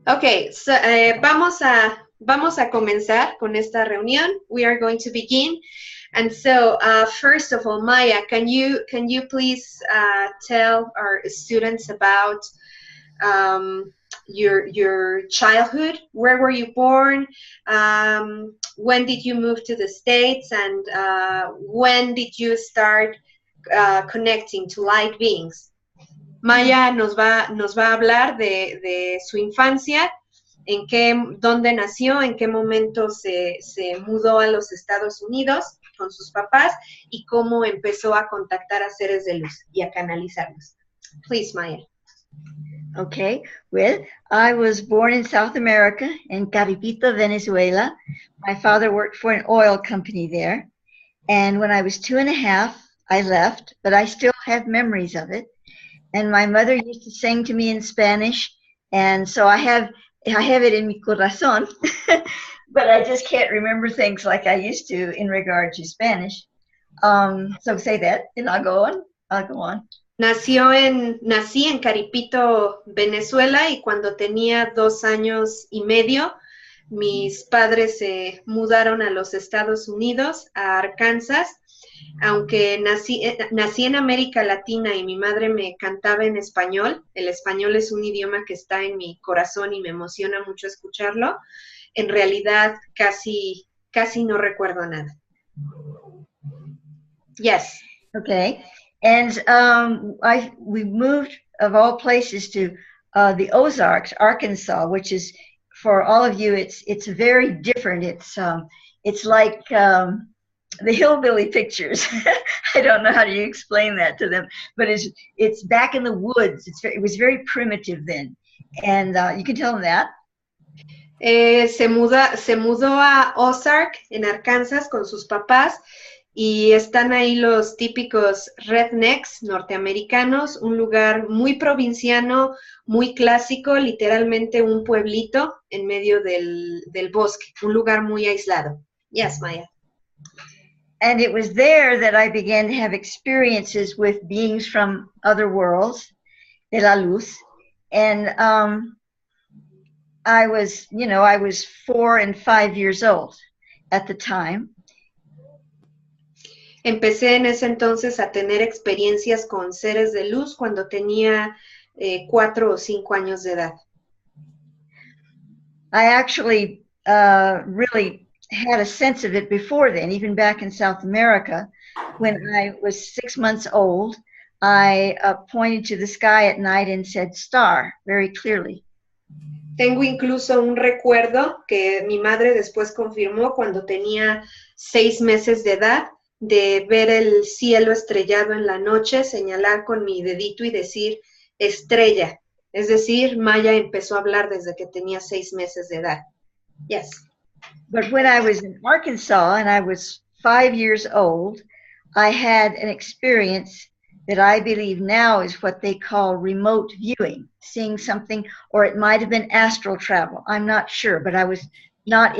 Okay, so vamos a comenzar con esta reunión. We are going to begin. And so, first of all, Maia, can you please tell our students about your childhood? Where were you born? When did you move to the States? And when did you start connecting to light beings? Maia nos va a hablar de su infancia, dónde nació, en qué momento se mudó a los Estados Unidos con sus papás y cómo empezó a contactar a seres de luz y a canalizarlos. Please, Maia. Okay, well, I was born in South America, in Caripito, Venezuela. My father worked for an oil company there. And when I was 2.5, I left, but I still have memories of it. And my mother used to sing to me in Spanish. And so I have it in mi corazón, but I just can't remember things like I used to in regard to Spanish. So say that, and I'll go on. Nací en Caripito, Venezuela, y cuando tenía 2 años y medio, mis padres se mudaron a los Estados Unidos, a Arkansas. Aunque nací en América Latina y mi madre me cantaba en español, el español es un idioma que está en mi corazón y me emociona mucho escucharlo, en realidad casi no recuerdo nada. Yes. Okay. And we moved, of all places, to the Ozarks, Arkansas, which is, for all of you, it's very different. It's like the hillbilly pictures. I don't know how to explain that to them, but it's back in the woods. It was very primitive then, and you can tell them that. Se mudó a Ozark, en Arkansas, con sus papás, y están ahí los típicos rednecks norteamericanos, un lugar muy provinciano, muy clásico, literalmente un pueblito en medio del bosque, un lugar muy aislado. Yes, Maia. And it was there that I began to have experiences with beings from other worlds, de la luz. And I was 4 and 5 years old at the time. Empecé en ese entonces a tener experiencias con seres de luz cuando tenía 4 o 5 años de edad. I actually really had a sense of it before then, even back in South America. When I was 6 months old, I pointed to the sky at night and said star very clearly. Tengo incluso un recuerdo que mi madre después confirmó cuando tenía 6 meses de edad, de ver el cielo estrellado en la noche, señalar con mi dedito y decir estrella. Es decir, Maia empezó a hablar desde que tenía 6 meses de edad. Yes. But when I was in Arkansas and I was 5 years old, I had an experience that I believe now is what they call remote viewing, seeing something, or it might have been astral travel. I'm not sure, but I was not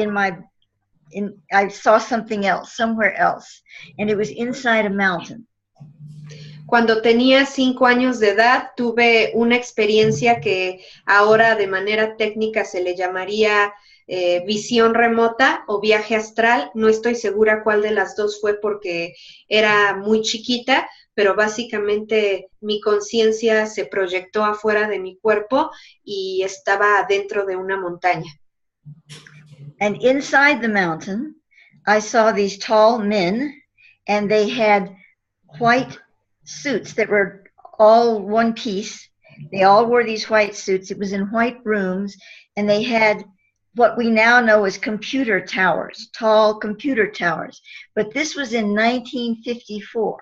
I saw something else, somewhere else, and it was inside a mountain. Cuando tenía 5 años de edad, tuve una experiencia que ahora de manera técnica se le llamaría visión remota o viaje astral. No estoy segura cuál de las dos fue porque era muy chiquita, pero básicamente mi conciencia se proyectó afuera de mi cuerpo y estaba dentro de una montaña. And inside the mountain, I saw these tall men, and they had white suits that were all one piece. They all wore these white suits. It was in white rooms, and they had what we now know as computer towers, tall computer towers. But this was in 1954.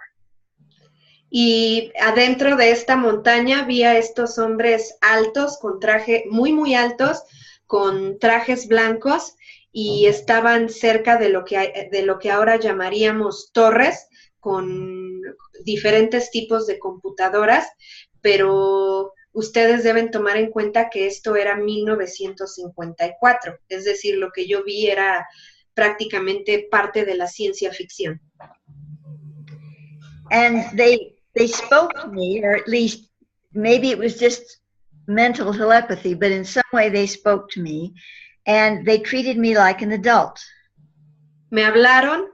Y adentro de esta montaña vi a estos hombres altos, con traje muy, muy altos, con trajes blancos, y estaban cerca de lo que ahora llamaríamos torres, con diferentes tipos de computadoras, pero ustedes deben tomar en cuenta que esto era 1954, es decir, lo que yo vi era prácticamente parte de la ciencia ficción. And they spoke to me, or at least maybe it was just mental telepathy, but in some way they spoke to me and they treated me like an adult. Me hablaron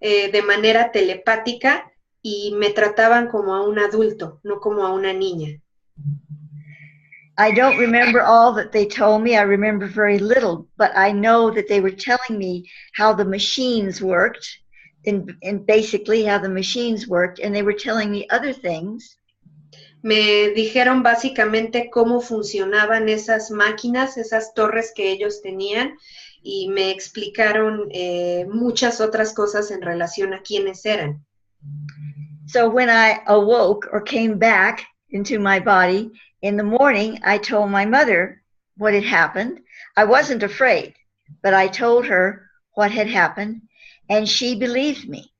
de manera telepática y me trataban como a un adulto, no como a una niña. I don't remember all that they told me. I remember very little, but I know that they were telling me how the machines worked, and basically how the machines worked, and they were telling me other things. Me dijeron básicamente cómo funcionaban esas máquinas, esas torres que ellos tenían, y me explicaron muchas otras cosas en relación a quiénes eran. So when I awoke or came back into my body in the morning, I told my mother what had happened. I wasn't afraid, but I told her what had happened, and she believed me.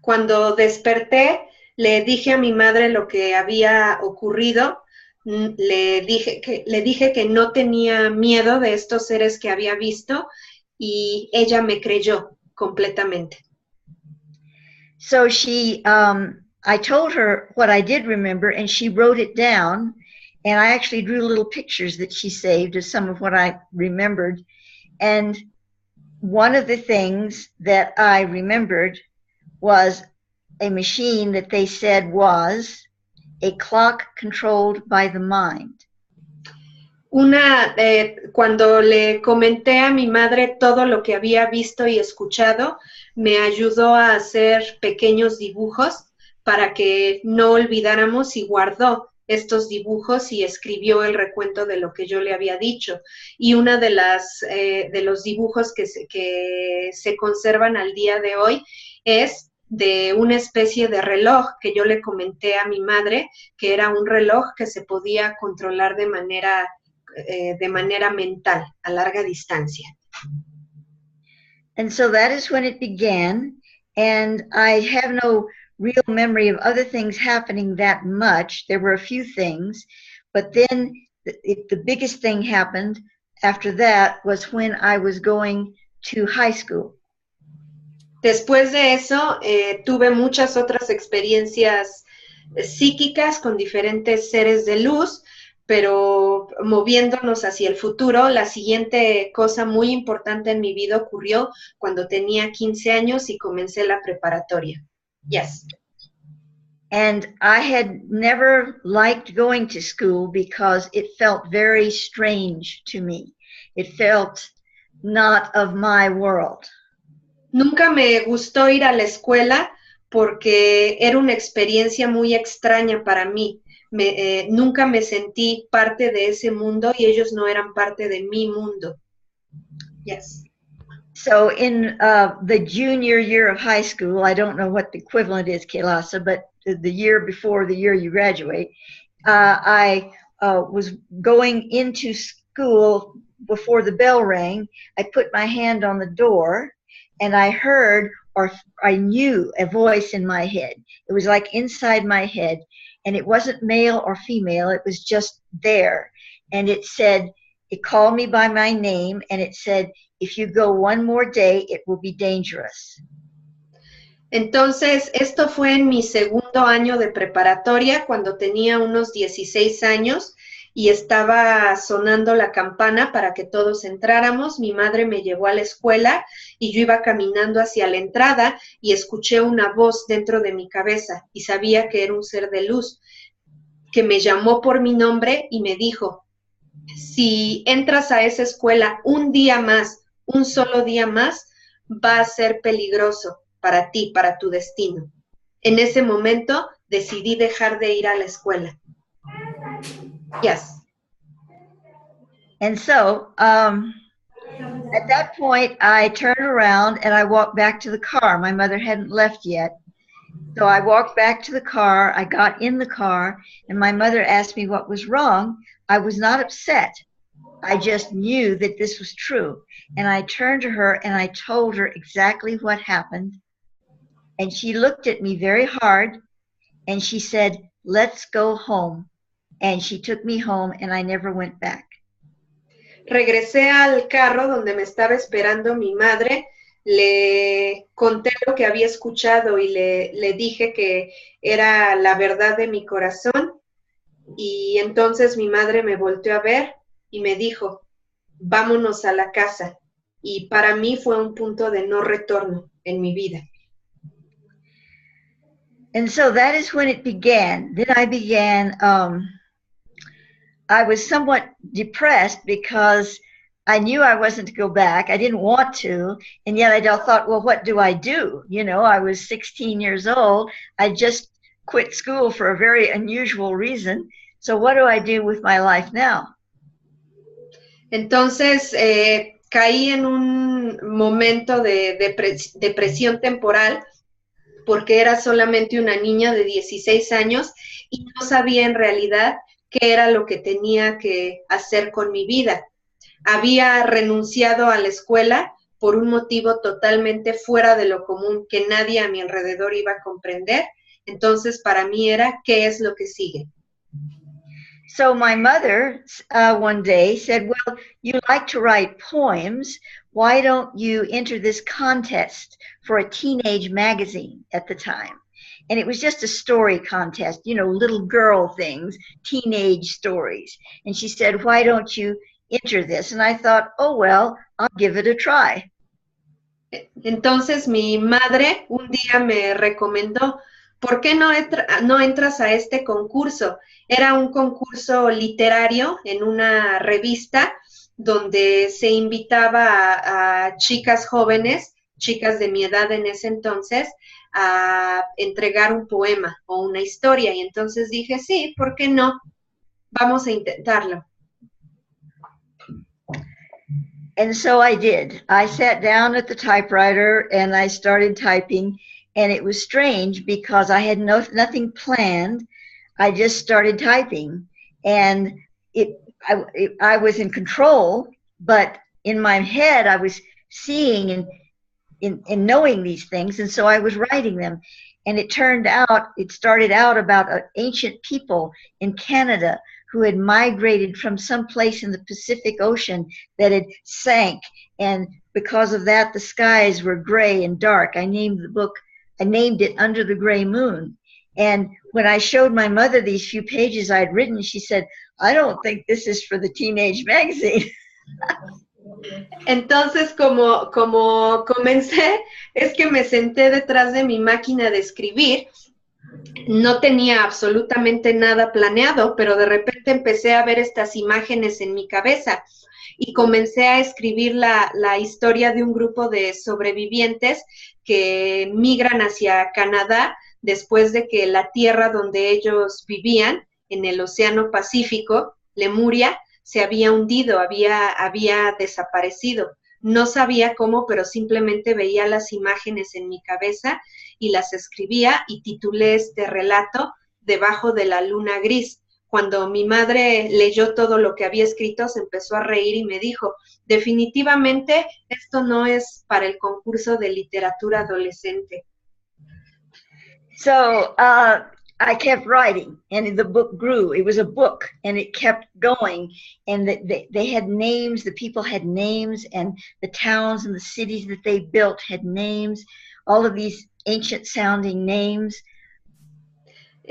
Cuando desperté, le dije a mi madre lo que había ocurrido. Le dije que no tenía miedo de estos seres que había visto y ella me creyó completamente. So I told her what I did remember, and she wrote it down, and I actually drew little pictures that she saved of some of what I remembered. And one of the things that I remembered was a machine that they said was a clock controlled by the mind. Cuando le comenté a mi madre todo lo que había visto y escuchado, me ayudó a hacer pequeños dibujos para que no olvidáramos, y guardó estos dibujos y escribió el recuento de lo que yo le había dicho. Y una de los dibujos que se conservan al día de hoy es de una especie de reloj que yo le comenté a mi madre, que era un reloj que se podía controlar de manera mental, a larga distancia. And so that is when it began, and I have no real memory of other things happening that much. There were a few things, but then the biggest thing happened after that was when I was going to high school. Después de eso, tuve muchas otras experiencias psíquicas con diferentes seres de luz, pero moviéndonos hacia el futuro, la siguiente cosa muy importante en mi vida ocurrió cuando tenía 15 años y comencé la preparatoria. Yes. And I had never liked going to school because it felt very strange to me. It felt not of my world. Nunca me gustó ir a la escuela porque era una experiencia muy extraña para mí. Nunca me sentí parte de ese mundo y ellos no eran parte de mi mundo. Yes. So in the junior year of high school, I don't know what the equivalent is, Kailasa, but the year before the year you graduate, I was going into school before the bell rang. I put my hand on the door, and I heard, or I knew, a voice in my head. It was like inside my head, and it wasn't male or female. It was just there, and it said, it called me by my name, and it said, if you go one more day, it will be dangerous. Entonces, esto fue en mi segundo año de preparatoria, cuando tenía unos 16 años y estaba sonando la campana para que todos entráramos. Mi madre me llevó a la escuela y yo iba caminando hacia la entrada y escuché una voz dentro de mi cabeza y sabía que era un ser de luz que me llamó por mi nombre y me dijo, si entras a esa escuela un día más, un solo día más, va a ser peligroso para ti, para tu destino. En ese momento decidí dejar de ir a la escuela. Yes. And so at that point, I turned around and I walked back to the car. My mother hadn't left yet. So I walked back to the car. I got in the car, and my mother asked me what was wrong. I was not upset. I just knew that this was true. And I turned to her and I told her exactly what happened. And she looked at me very hard and she said, let's go home. And she took me home and I never went back. Regresé al carro donde me estaba esperando mi madre, le conté lo que había escuchado y le dije que era la verdad de mi corazón Y entonces mi madre me volteó a ver y me dijo, vámonos a la casa. Y para mí fue un punto de no retorno en mi vida. And so that is when it began. Then I began, I was somewhat depressed because I knew I wasn't to go back. I didn't want to. And yet I thought, well, what do I do? You know, I was 16 years old. I just quit school for a very unusual reason. So what do I do with my life now? Entonces, caí en un momento de depresión temporal porque era solamente una niña de 16 años y no sabía en realidad qué era lo que tenía que hacer con mi vida. Había renunciado a la escuela por un motivo totalmente fuera de lo común que nadie a mi alrededor iba a comprender. Entonces, para mí era, ¿qué es lo que sigue? So my mother one day said, well, you like to write poems. Why don't you enter this contest for a teenage magazine at the time? And it was just a story contest, you know, little girl things, teenage stories. And she said, why don't you enter this? And I thought, oh, well, I'll give it a try. Entonces mi madre un día me recomendó, ¿por qué no entras a este concurso? Era un concurso literario en una revista donde se invitaba a chicas jóvenes, chicas de mi edad en ese entonces, a entregar un poema o una historia. Y entonces dije, sí, ¿por qué no? Vamos a intentarlo. And so I did. I sat down at the typewriter and I started typing, and it was strange because I had nothing planned. I just started typing, and I was in control, but in my head I was seeing and knowing these things, and so I was writing them. And it started out about ancient people in Canada who had migrated from some place in the Pacific Ocean that had sank. And because of that, the skies were gray and dark. I named it Under the Gray Moon. And when I showed my mother these few pages I had written, she said, I don't think this is for the teenage magazine. Entonces, como comencé, es que me senté detrás de mi máquina de escribir. No tenía absolutamente nada planeado, pero de repente empecé a ver estas imágenes en mi cabeza y comencé a escribir la historia de un grupo de sobrevivientes que migran hacia Canadá después de que la tierra donde ellos vivían, en el Océano Pacífico, Lemuria, se había hundido, había desaparecido. No sabía cómo, pero simplemente veía las imágenes en mi cabeza y las escribía y titulé este relato Debajo de la luna gris. Cuando mi madre leyó todo lo que había escrito, se empezó a reír y me dijo, definitivamente esto no es para el concurso de literatura adolescente. So I kept writing, and the book grew. It was a book, and it kept going. And they had names. The people had names, and the towns and the cities that they built had names. All of these ancient-sounding names.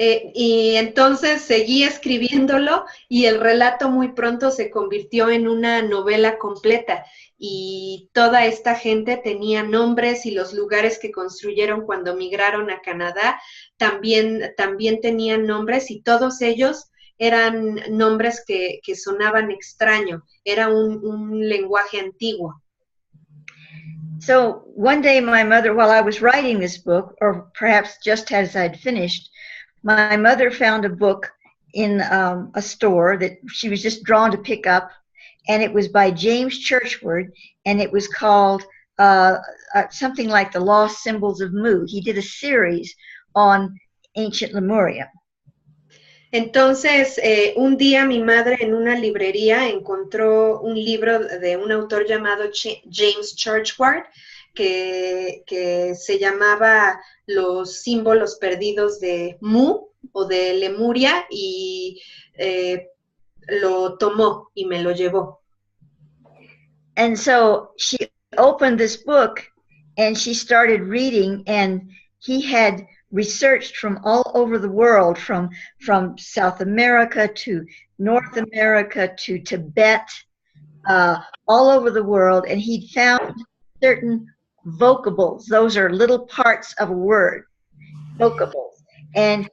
Y entonces seguí escribiéndolo y el relato muy pronto se convirtió en una novela completa y toda esta gente tenía nombres y los lugares que construyeron cuando migraron a Canadá también tenían nombres y todos ellos eran nombres que sonaban extraño, era un lenguaje antiguo. So one day my mother, while I was writing this book, or perhaps just as I'd finished, my mother found a book in a store that she was just drawn to pick up, and it was by James Churchward, and it was called something like The Lost Symbols of Mu. He did a series on ancient Lemuria. Entonces, un día mi madre en una librería encontró un libro de un autor llamado James Churchward que se llamaba Los símbolos perdidos de Mu o de Lemuria y lo tomó y me lo llevó. And so she opened this book and she started reading, and he had researched from all over the world, from South America to North America to Tibet, all over the world, and he'd found certain vocables. Those are little parts of a word, vocables. And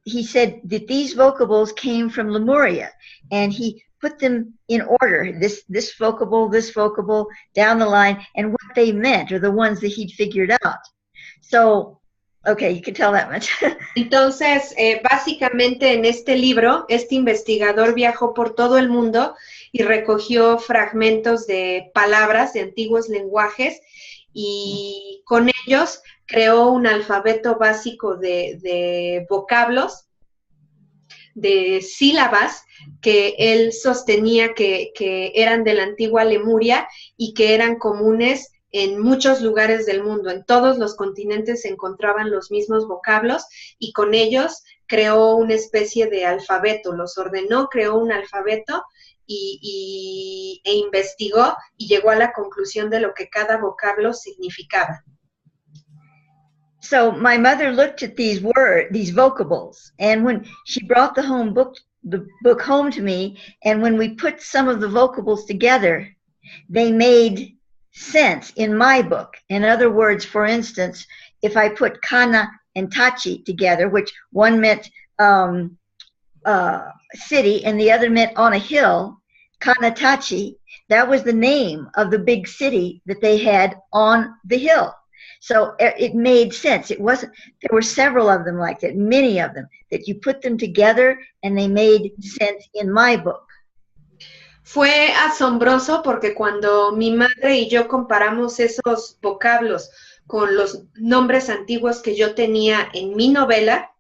he said that these vocables came from Lemuria, and he put them in order, this vocable, down the line, and what they meant, or the ones that he'd figured out. So, okay, you can tell that much. Entonces, básicamente en este libro, este investigador viajó por todo el mundo y recogió fragmentos de palabras de antiguos lenguajes y con ellos creó un alfabeto básico de vocablos, de sílabas que él sostenía que eran de la antigua Lemuria y que eran comunes en muchos lugares del mundo. En todos los continentes se encontraban los mismos vocablos y con ellos creó una especie de alfabeto, los ordenó, creó un alfabeto e investigó y llegó a la conclusión de lo que cada vocablo significaba. So my mother looked at these vocables, and when she brought the book home to me, and when we put some of the vocables together, they made sense in my book. In other words, for instance, if I put kana and tachi together, which one meant city and the other meant on a hill, kana tachi, that was the name of the big city that they had on the hill. So it made sense. It wasn't, there were several of them like that, many of them, that you put them together and they made sense in my book. Fue asombroso porque cuando mi madre y yo comparamos esos vocablos con los nombres antiguos que yo tenía en mi novela,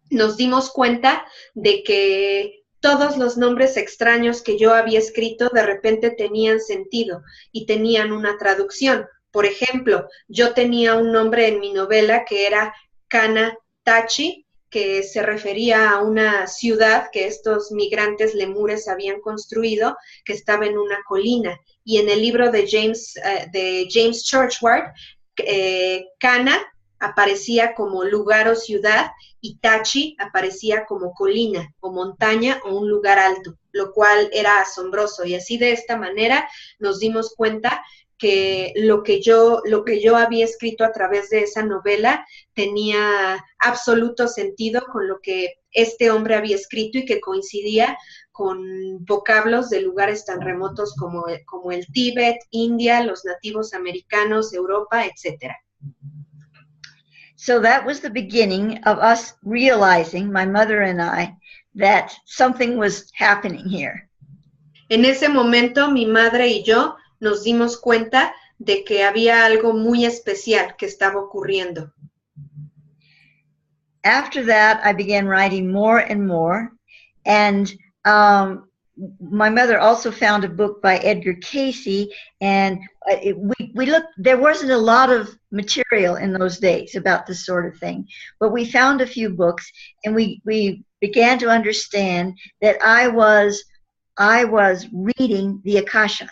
nos dimos cuenta de que todos los nombres extraños que yo había escrito de repente tenían sentido y tenían una traducción. Por ejemplo, yo tenía un nombre en mi novela que era Kana Tachi, que se refería a una ciudad que estos migrantes lemures habían construido, que estaba en una colina. Y en el libro de James Churchward, Kana aparecía como lugar o ciudad y Tachi aparecía como colina o montaña o un lugar alto, lo cual era asombroso. Y así de esta manera nos dimos cuenta que lo que yo había escrito a través de esa novela tenía absoluto sentido con lo que este hombre había escrito y que coincidía con vocablos de lugares tan remotos como el Tíbet, India, los nativos americanos, Europa, etc. So that was the beginning of us realizing, my mother and I, that something was happening here. En ese momento, mi madre y yo nos dimos cuenta de que había algo muy especial que estaba ocurriendo. After that, I began writing more and more, and my mother also found a book by Edgar Cayce, and we looked, there wasn't a lot of material in those days about this sort of thing, but we found a few books, and we began to understand that I was reading the Akasha.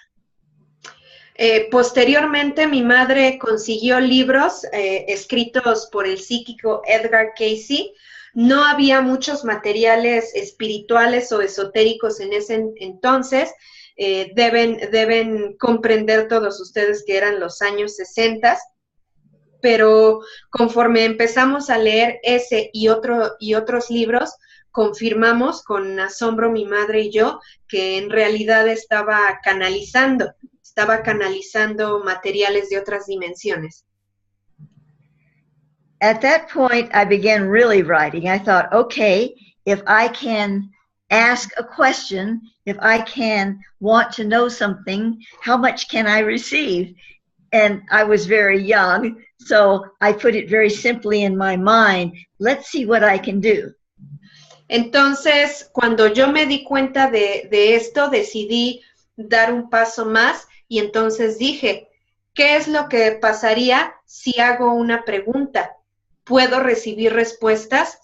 Posteriormente, mi madre consiguió libros escritos por el psíquico Edgar Cayce. No había muchos materiales espirituales o esotéricos en ese entonces. Deben comprender todos ustedes que eran los años 60, pero conforme empezamos a leer ese y otros libros, confirmamos con asombro mi madre y yo que en realidad estaba canalizando materiales de otras dimensiones. At that point, I began really writing. I thought, okay, if I can ask a question, if I can want to know something, how much can I receive? And I was very young, so I put it very simply in my mind, let's see what I can do. Entonces, cuando yo me di cuenta de esto, decidí dar un paso más y entonces dije, ¿qué es lo que pasaría si hago una pregunta? ¿Puedo recibir respuestas?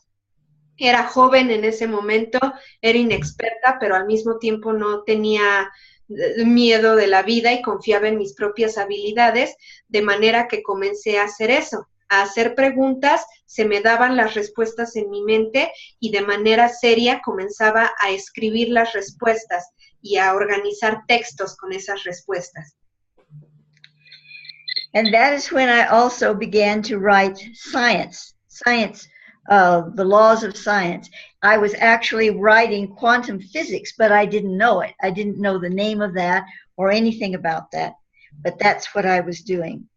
Era joven en ese momento, era inexperta, pero al mismo tiempo no tenía miedo de la vida y confiaba en mis propias habilidades, de manera que comencé a hacer eso, a hacer preguntas, se me daban las respuestas en mi mente y de manera seria comenzaba a escribir las respuestas y a organizar textos con esas respuestas. And that is when I also began to write science, the laws of science. I was actually writing quantum physics, but I didn't know it. I didn't know the name of that or anything about that, but that's what I was doing.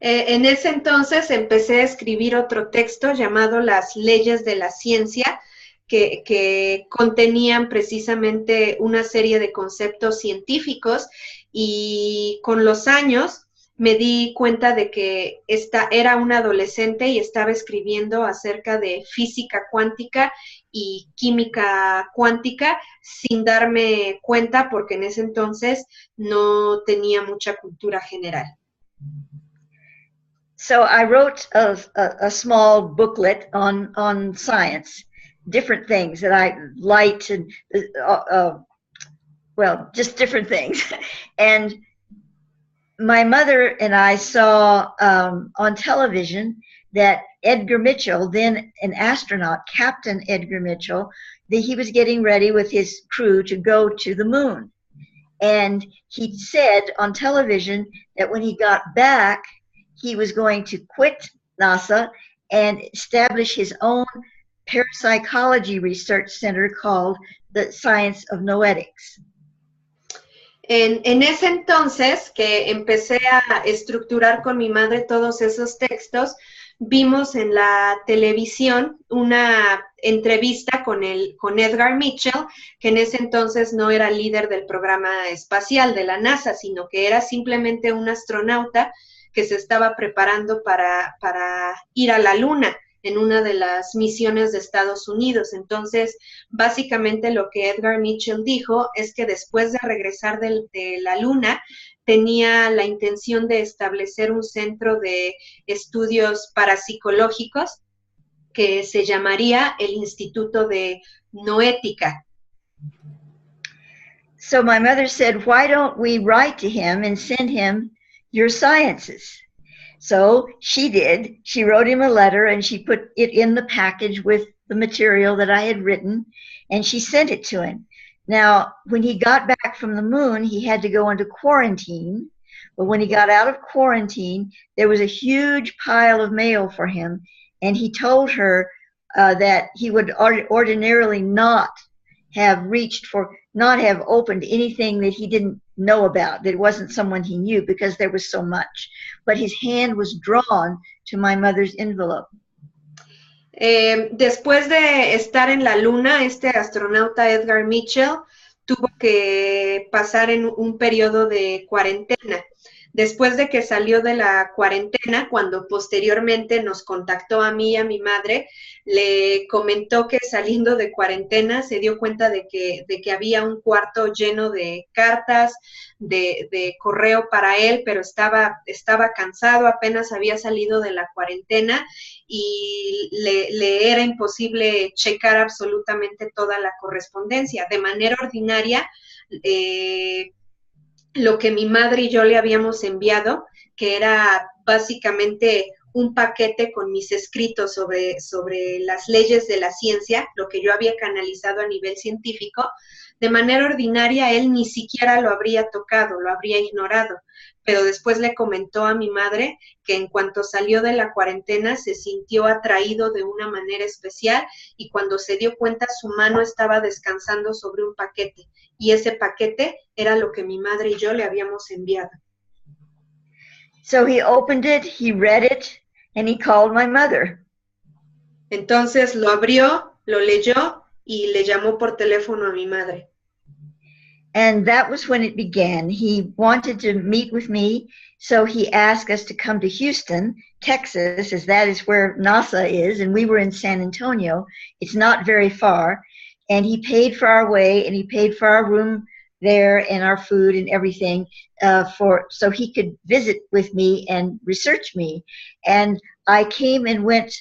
En ese entonces empecé a escribir otro texto llamado Las leyes de la ciencia, que contenían precisamente una serie de conceptos científicos, y con los años me di cuenta de que era una adolescente y estaba escribiendo acerca de física cuántica y química cuántica sin darme cuenta, porque en ese entonces no tenía mucha cultura general. So I wrote a small booklet on science, different things that I liked, and well, just different things. And my mother and I saw on television that Edgar Mitchell, then an astronaut, Captain Edgar Mitchell, that he was getting ready with his crew to go to the moon. And he said on television that when he got back, he was going to quit NASA and establish his own parapsychology research center called the Science of Noetics. En ese entonces que empecé a estructurar con mi madre todos esos textos, vimos en la televisión una entrevista con Edgar Mitchell, que en ese entonces no era líder del programa espacial de la NASA, sino que era simplemente un astronauta que se estaba preparando para ir a la Luna en una de las misiones de Estados Unidos. Entonces, básicamente lo que Edgar Mitchell dijo es que después de regresar de la Luna, tenía la intención de establecer un centro de estudios parapsicológicos que se llamaría el Instituto de Noética. So my mother said, why don't we write to him and send him your sciences? So she did. She wrote him a letter and she put it in the package with the material that I had written, and she sent it to him. Now, when he got back from the moon, he had to go into quarantine. But when he got out of quarantine, there was a huge pile of mail for him. And he told her that he would ordinarily not have opened anything that he didn't know about, that wasn't someone he knew, because there was so much. But his hand was drawn to my mother's envelope. Después de estar en la Luna, este astronauta Edgar Mitchell tuvo que pasar en un periodo de cuarentena. Después de que salió de la cuarentena, cuando posteriormente nos contactó a mí y a mi madre, le comentó que saliendo de cuarentena se dio cuenta de que había un cuarto lleno de cartas, de correo para él, pero estaba cansado, apenas había salido de la cuarentena y le era imposible checar absolutamente toda la correspondencia. De manera ordinaria, lo que mi madre y yo le habíamos enviado, que era básicamente un paquete con mis escritos sobre las leyes de la ciencia, lo que yo había canalizado a nivel científico, de manera ordinaria él ni siquiera lo habría tocado, lo habría ignorado. Pero después le comentó a mi madre que en cuanto salió de la cuarentena se sintió atraído de una manera especial y cuando se dio cuenta su mano estaba descansando sobre un paquete y ese paquete era lo que mi madre y yo le habíamos enviado. So he opened it, he read it, and he called my mother. Entonces lo abrió, lo leyó y le llamó por teléfono a mi madre. And that was when it began. He wanted to meet with me, so he asked us to come to Houston, Texas, as that is where NASA is, and we were in San Antonio. It's not very far. And he paid for our way, and he paid for our room there and our food and everything so he could visit with me and research me. And I came and went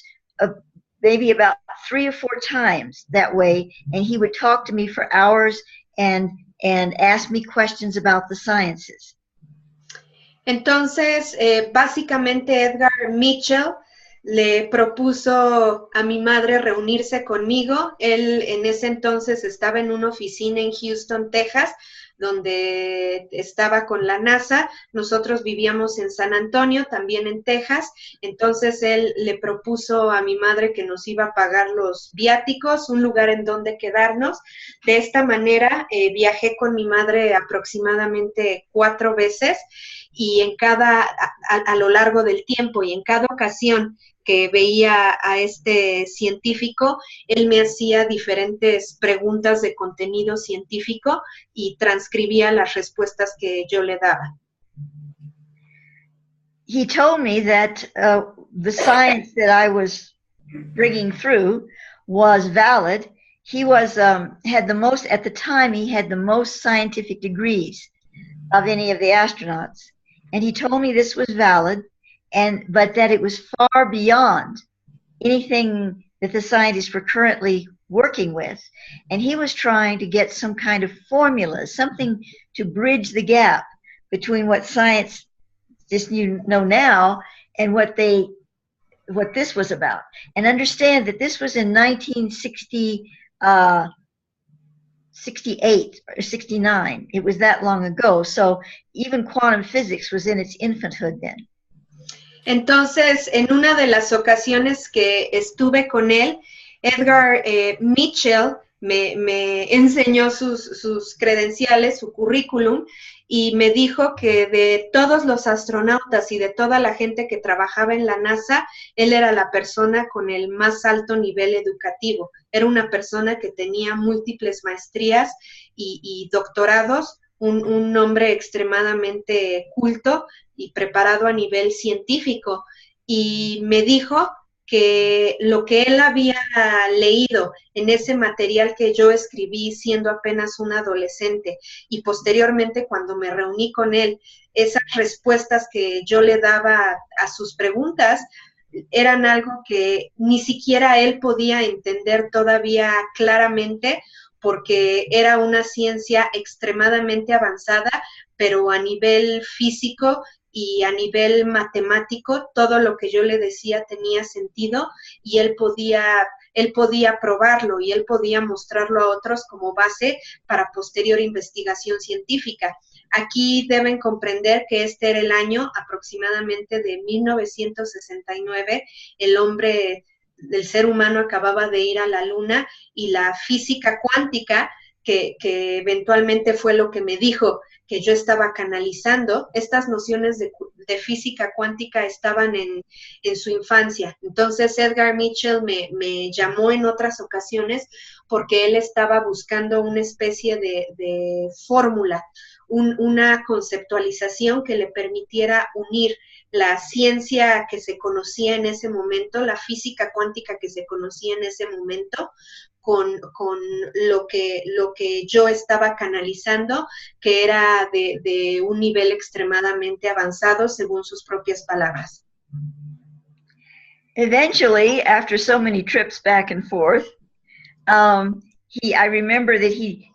maybe about 3 or 4 times that way, and he would talk to me for hours and ask me questions about the sciences. Entonces, básicamente Edgar Mitchell le propuso a mi madre reunirse conmigo. Él en ese entonces estaba en una oficina en Houston, Texas, donde estaba con la NASA. Nosotros vivíamos en San Antonio, también en Texas. Entonces él le propuso a mi madre que nos iba a pagar los viáticos, un lugar en donde quedarnos. De esta manera viajé con mi madre aproximadamente 4 veces y en a lo largo del tiempo y en cada ocasión que veía a este científico, él me hacía diferentes preguntas de contenido científico y transcribía las respuestas que yo le daba. He told me that the science that I was bringing through was valid. He was had the most, at the time, he had the most scientific degrees of any of the astronauts. And he told me this was valid, but that it was far beyond anything that the scientists were currently working with. And he was trying to get some kind of formula, something to bridge the gap between what science just know now and what this was about. And understand that this was in 1968 or 69. It was that long ago. So even quantum physics was in its infanthood then. Entonces, en una de las ocasiones que estuve con él, Edgar Mitchell me enseñó sus credenciales, su currículum, y me dijo que de todos los astronautas y de toda la gente que trabajaba en la NASA, él era la persona con el más alto nivel educativo. Era una persona que tenía múltiples maestrías y doctorados, un hombre extremadamente culto y preparado a nivel científico. Y me dijo que lo que él había leído en ese material que yo escribí siendo apenas un adolescente y posteriormente cuando me reuní con él, esas respuestas que yo le daba a sus preguntas eran algo que ni siquiera él podía entender todavía claramente porque era una ciencia extremadamente avanzada, pero a nivel físico y a nivel matemático, todo lo que yo le decía tenía sentido y él podía probarlo y él podía mostrarlo a otros como base para posterior investigación científica. Aquí deben comprender que este era el año aproximadamente de 1969, el ser humano acababa de ir a la luna y la física cuántica, que eventualmente fue lo que me dijo que yo estaba canalizando, estas nociones de física cuántica estaban en su infancia. Entonces Edgar Mitchell me llamó en otras ocasiones porque él estaba buscando una especie de fórmula, una conceptualización que le permitiera unir la ciencia que se conocía en ese momento, la física cuántica que se conocía en ese momento, con lo que yo estaba canalizando, que era de un nivel extremadamente avanzado, según sus propias palabras. Eventually, after so many trips back and forth, I remember that he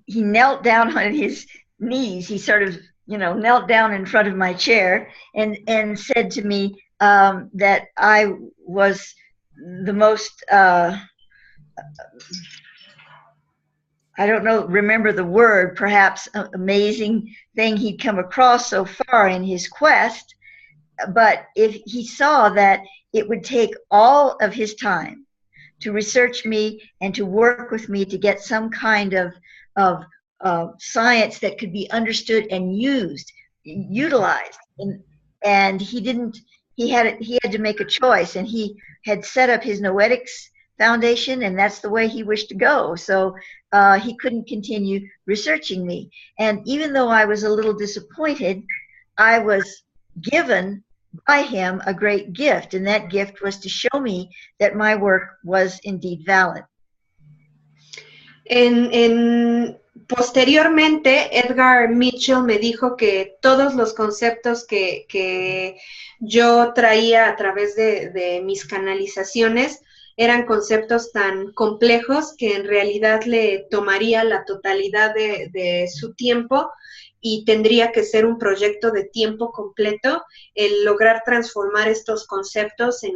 knelt down on his knees. He sort of, knelt down in front of my chair and said to me that I was the most I don't know, remember the word, perhaps amazing thing he'd come across so far in his quest. But if he saw that it would take all of his time to research me and to work with me to get some kind of science that could be understood and utilized. And he had to make a choice, and he had set up his Noetics Foundation, and that's the way he wished to go. So he couldn't continue researching me. And even though I was a little disappointed, I was given by him a great gift, and that gift was to show me that my work was indeed valid. Posteriormente, Edgar Mitchell me dijo que todos los conceptos que yo traía a través de mis canalizaciones eran conceptos tan complejos que en realidad le tomaría la totalidad de su tiempo y tendría que ser un proyecto de tiempo completo el lograr transformar estos conceptos en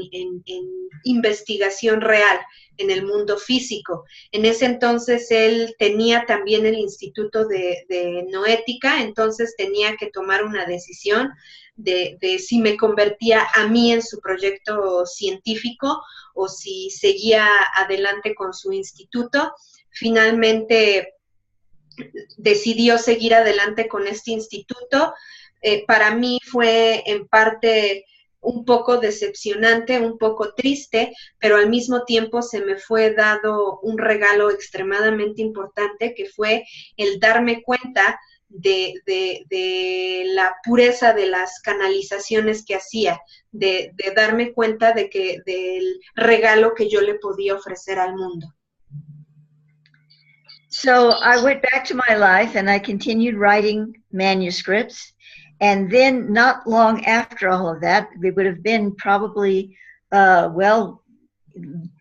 investigación real en el mundo físico. En ese entonces él tenía también el Instituto de Noética, entonces tenía que tomar una decisión de si me convertía a mí en su proyecto científico o si seguía adelante con su instituto. Finalmente decidió seguir adelante con este instituto. Para mí fue en parte un poco decepcionante, un poco triste, pero al mismo tiempo se me fue dado un regalo extremadamente importante, que fue el darme cuenta de la pureza de las canalizaciones que hacía, de darme cuenta del regalo que yo le podía ofrecer al mundo. So I went back to my life and I continued writing manuscripts. And then not long after all of that, it would have been probably, well,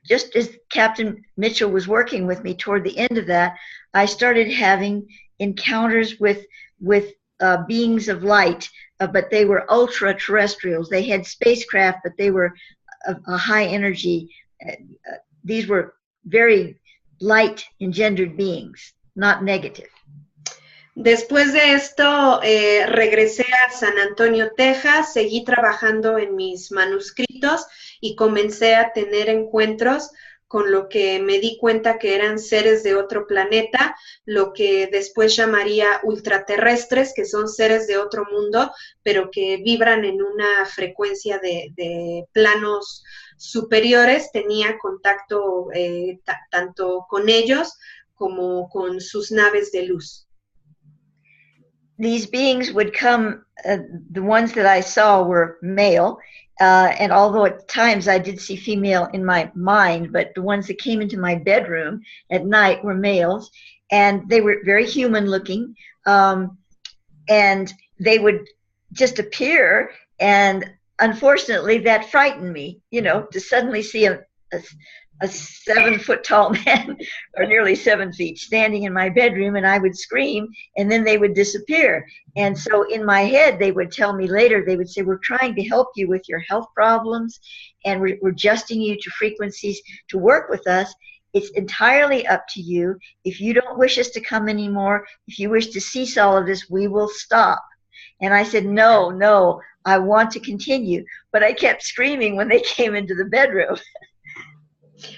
just as Captain Mitchell was working with me toward the end of that, I started having encounters with beings of light, but they were ultra-terrestrials. They had spacecraft, but they were a high energy. These were very light engendered beings, not negative. Después de esto, regresé a San Antonio, Texas, seguí trabajando en mis manuscritos y comencé a tener encuentros con lo que me di cuenta que eran seres de otro planeta, lo que después llamaría ultraterrestres, que son seres de otro mundo, pero que vibran en una frecuencia de planos superiores. Tenía contacto tanto con ellos como con sus naves de luz. These beings would come, the ones that I saw were male, and although at times I did see female in my mind, but the ones that came into my bedroom at night were males, and they were very human looking, and they would just appear, and unfortunately that frightened me, you know, to suddenly see a 7-foot tall man, or nearly 7 feet, standing in my bedroom, and I would scream, and then they would disappear. And so in my head, they would tell me later, they would say, we're trying to help you with your health problems, and we're adjusting you to frequencies to work with us. It's entirely up to you. If you don't wish us to come anymore, if you wish to cease all of this, we will stop. And I said, no, I want to continue. But I kept screaming when they came into the bedroom.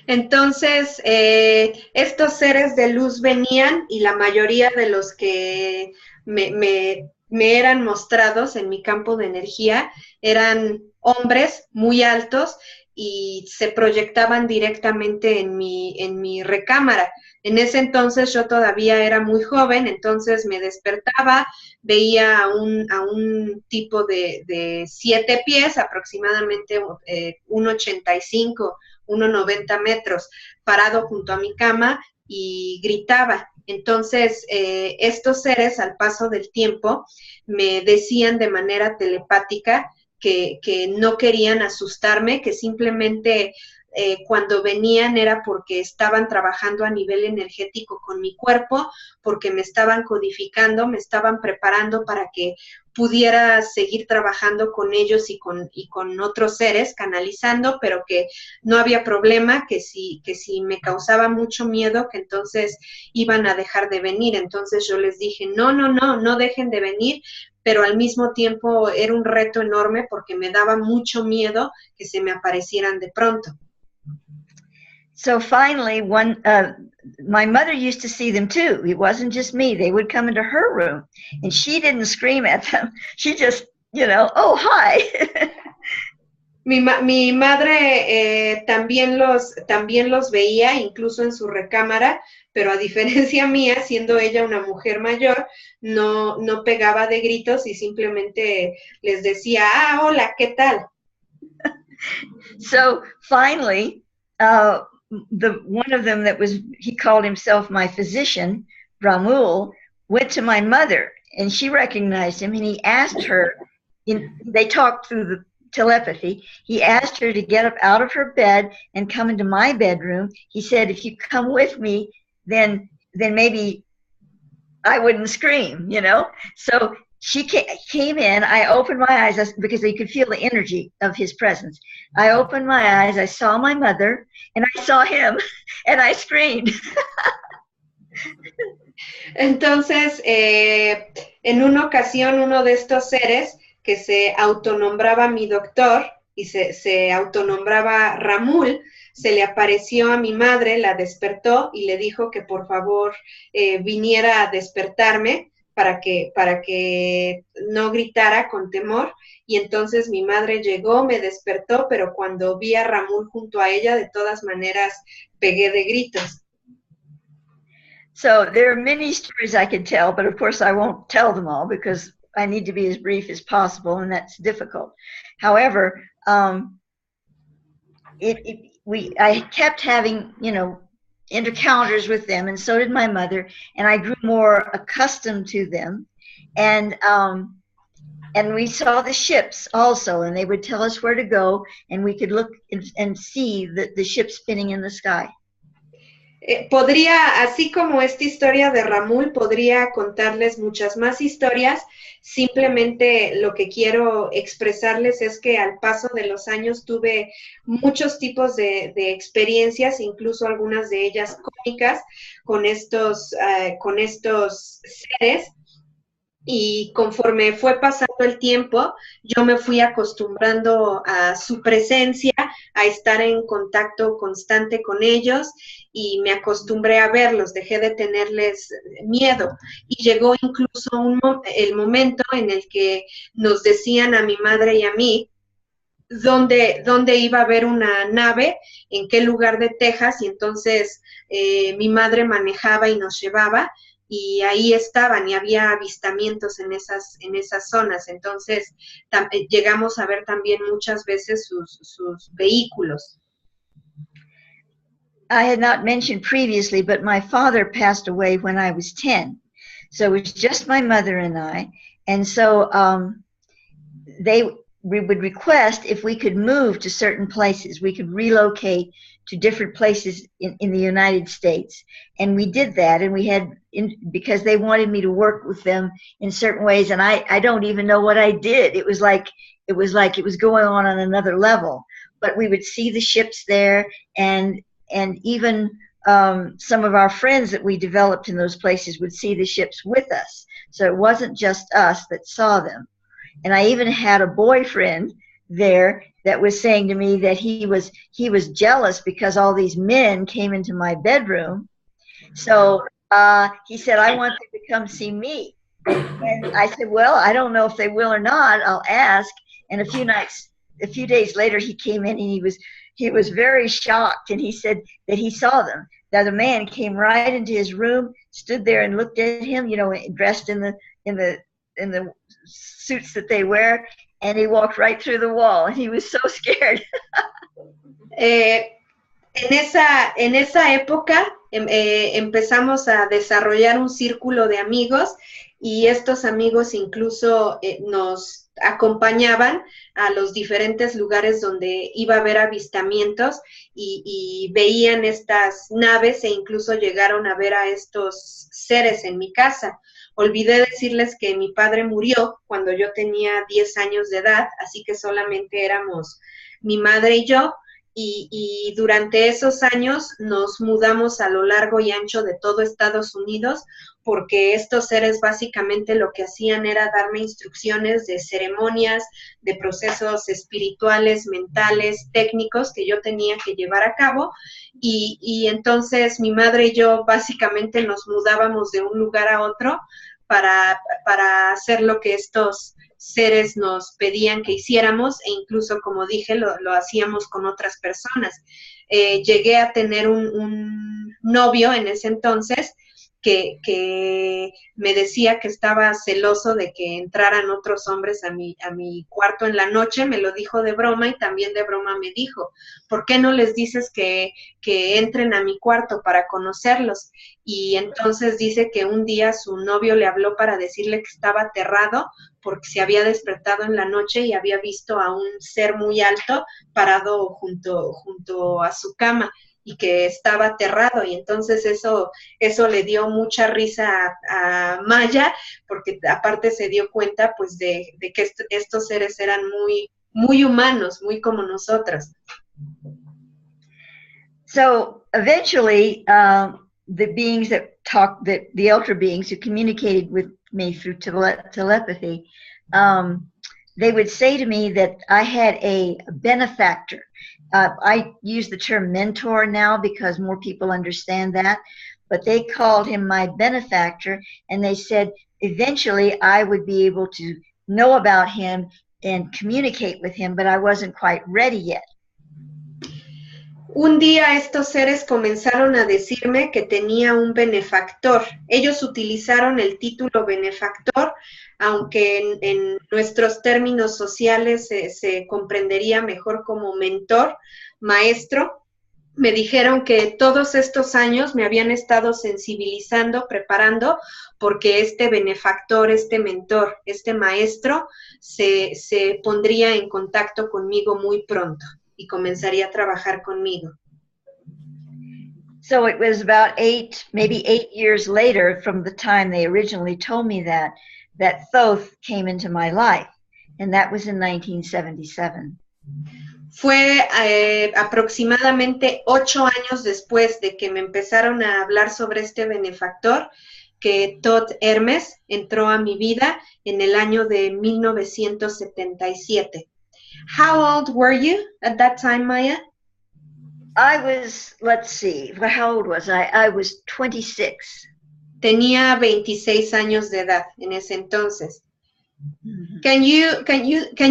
Entonces, estos seres de luz venían y la mayoría de los que me eran mostrados en mi campo de energía eran hombres muy altos y se proyectaban directamente en mi recámara. En ese entonces yo todavía era muy joven, entonces me despertaba, veía a un tipo de 7 pies, aproximadamente 1,85, 1,90 metros, parado junto a mi cama y gritaba. Entonces, estos seres, al paso del tiempo, me decían de manera telepática que no querían asustarme, que simplemente cuando venían era porque estaban trabajando a nivel energético con mi cuerpo, porque me estaban codificando, me estaban preparando para que pudiera seguir trabajando con ellos y con otros seres, canalizando, pero que no había problema, que si me causaba mucho miedo, que entonces iban a dejar de venir. Entonces yo les dije, no dejen de venir, pero al mismo tiempo era un reto enorme porque me daba mucho miedo que se me aparecieran de pronto. So finally, my mother used to see them too. It wasn't just me. They would come into her room, and she didn't scream at them. She just, oh, hi. Mi madre también los veía, incluso en su recámara, pero a diferencia mía, siendo ella una mujer mayor, no pegaba de gritos y simplemente les decía, hola, ¿qué tal? So finally, one of them he called himself my physician, Ramul, went to my mother, and she recognized him, and he asked her, they talked through the telepathy, he asked her to get up out of her bed and come into my bedroom. He said, if you come with me, then maybe I wouldn't scream, you know. So she came in. I opened my eyes because you could feel the energy of his presence. I opened my eyes. I saw my mother, and I saw him, and I screamed. Entonces, en una ocasión, uno de estos seres que se autonombraba mi doctor y se autonombraba Ramul, se le apareció a mi madre, la despertó y le dijo que por favor viniera a despertarme para que no gritara con temor. Y entonces mi madre llegó, me despertó, pero cuando vi a Ramul junto a ella, de todas maneras pegué de gritos. So there are many stories I could tell, but of course I won't tell them all because I need to be as brief as possible, and that's difficult. However, I kept having, you know, encounters with them, and so did my mother, and I grew more accustomed to them, and we saw the ships also, and they would tell us where to go, and we could look and see the ships spinning in the sky. Podría, así como esta historia de Ramul, podría contarles muchas más historias. Simplemente lo que quiero expresarles es que al paso de los años tuve muchos tipos de experiencias, incluso algunas de ellas cómicas, con estos seres. Y conforme fue pasando el tiempo, yo me fui acostumbrando a su presencia, a estar en contacto constante con ellos y me acostumbré a verlos, dejé de tenerles miedo. Y llegó incluso el momento en el que nos decían a mi madre y a mí dónde iba a haber una nave, en qué lugar de Texas, y entonces mi madre manejaba y nos llevaba, y ahí estaban y había avistamientos en esas zonas. Entonces llegamos a ver también muchas veces sus vehículos. I had not mentioned previously, but my father passed away when I was 10. So it was just my mother and I. And so we would request if we could move to certain places. We could relocate to different places in the United States. And we did that, and we had, because they wanted me to work with them in certain ways, and I don't even know what I did. It was like it was going on another level. But we would see the ships there, and even some of our friends that we developed in those places would see the ships with us. So it wasn't just us that saw them. And I even had a boyfriend there that was saying to me that he was jealous because all these men came into my bedroom. So he said, I want them to come see me. And I said, well, I don't know if they will or not. I'll ask. And a few days later, he came in and he was very shocked, and he said that he saw them. That a man came right into his room, stood there and looked at him, you know, dressed in the suits that they wear, and he walked right through the wall, and he was so scared. En esa época empezamos a desarrollar un círculo de amigos, y estos amigos incluso nos acompañaban a los diferentes lugares donde iba a haber avistamientos, y veían estas naves e incluso llegaron a ver a estos seres en mi casa. Olvidé decirles que mi padre murió cuando yo tenía 10 años de edad, así que solamente éramos mi madre y yo, y durante esos años nos mudamos a lo largo y ancho de todo Estados Unidos, porque estos seres básicamente lo que hacían era darme instrucciones de ceremonias, de procesos espirituales, mentales, técnicos que yo tenía que llevar a cabo, y entonces mi madre y yo básicamente nos mudábamos de un lugar a otro para hacer lo que estos seres nos pedían que hiciéramos, e incluso, como dije, lo hacíamos con otras personas. Llegué a tener un novio en ese entonces que me decía que estaba celoso de que entraran otros hombres a mi cuarto en la noche. Me lo dijo de broma, y también de broma me dijo, ¿por qué no les dices que entren a mi cuarto para conocerlos? Y entonces dice que un día su novio le habló para decirle que estaba aterrado porque se había despertado en la noche y había visto a un ser muy alto parado junto a su cama. y que estaba aterrado, y entonces eso le dio mucha risa a Maia, porque aparte se dio cuenta pues de que estos seres eran muy humanos, muy como nosotros. So eventually, the beings that talked, the ultra beings who communicated with me through telepathy, they would say to me that I had a benefactor. I use the term mentor now because more people understand that, but they called him my benefactor, and they said eventually I would be able to know about him and communicate with him, but I wasn't quite ready yet. Un día estos seres comenzaron a decirme que tenía un benefactor. Ellos utilizaron el título benefactor, aunque en nuestros términos sociales se comprendería mejor como mentor, maestro. Me dijeron que todos estos años me habían estado sensibilizando, preparando, porque este benefactor, este mentor, este maestro se pondría en contacto conmigo muy pronto y comenzaría a trabajar conmigo. So it was about maybe 8 years later from the time they originally told me that Thoth came into my life, and that was in 1977. Fue aproximadamente 8 años después de que me empezaron a hablar sobre este benefactor, que Thoth Hermes entró a mi vida en el año de 1977. How old were you at that time, Maia? I was, let's see, how old was I? I was 26. Tenía 26 años de edad en ese entonces. Mm-hmm. Can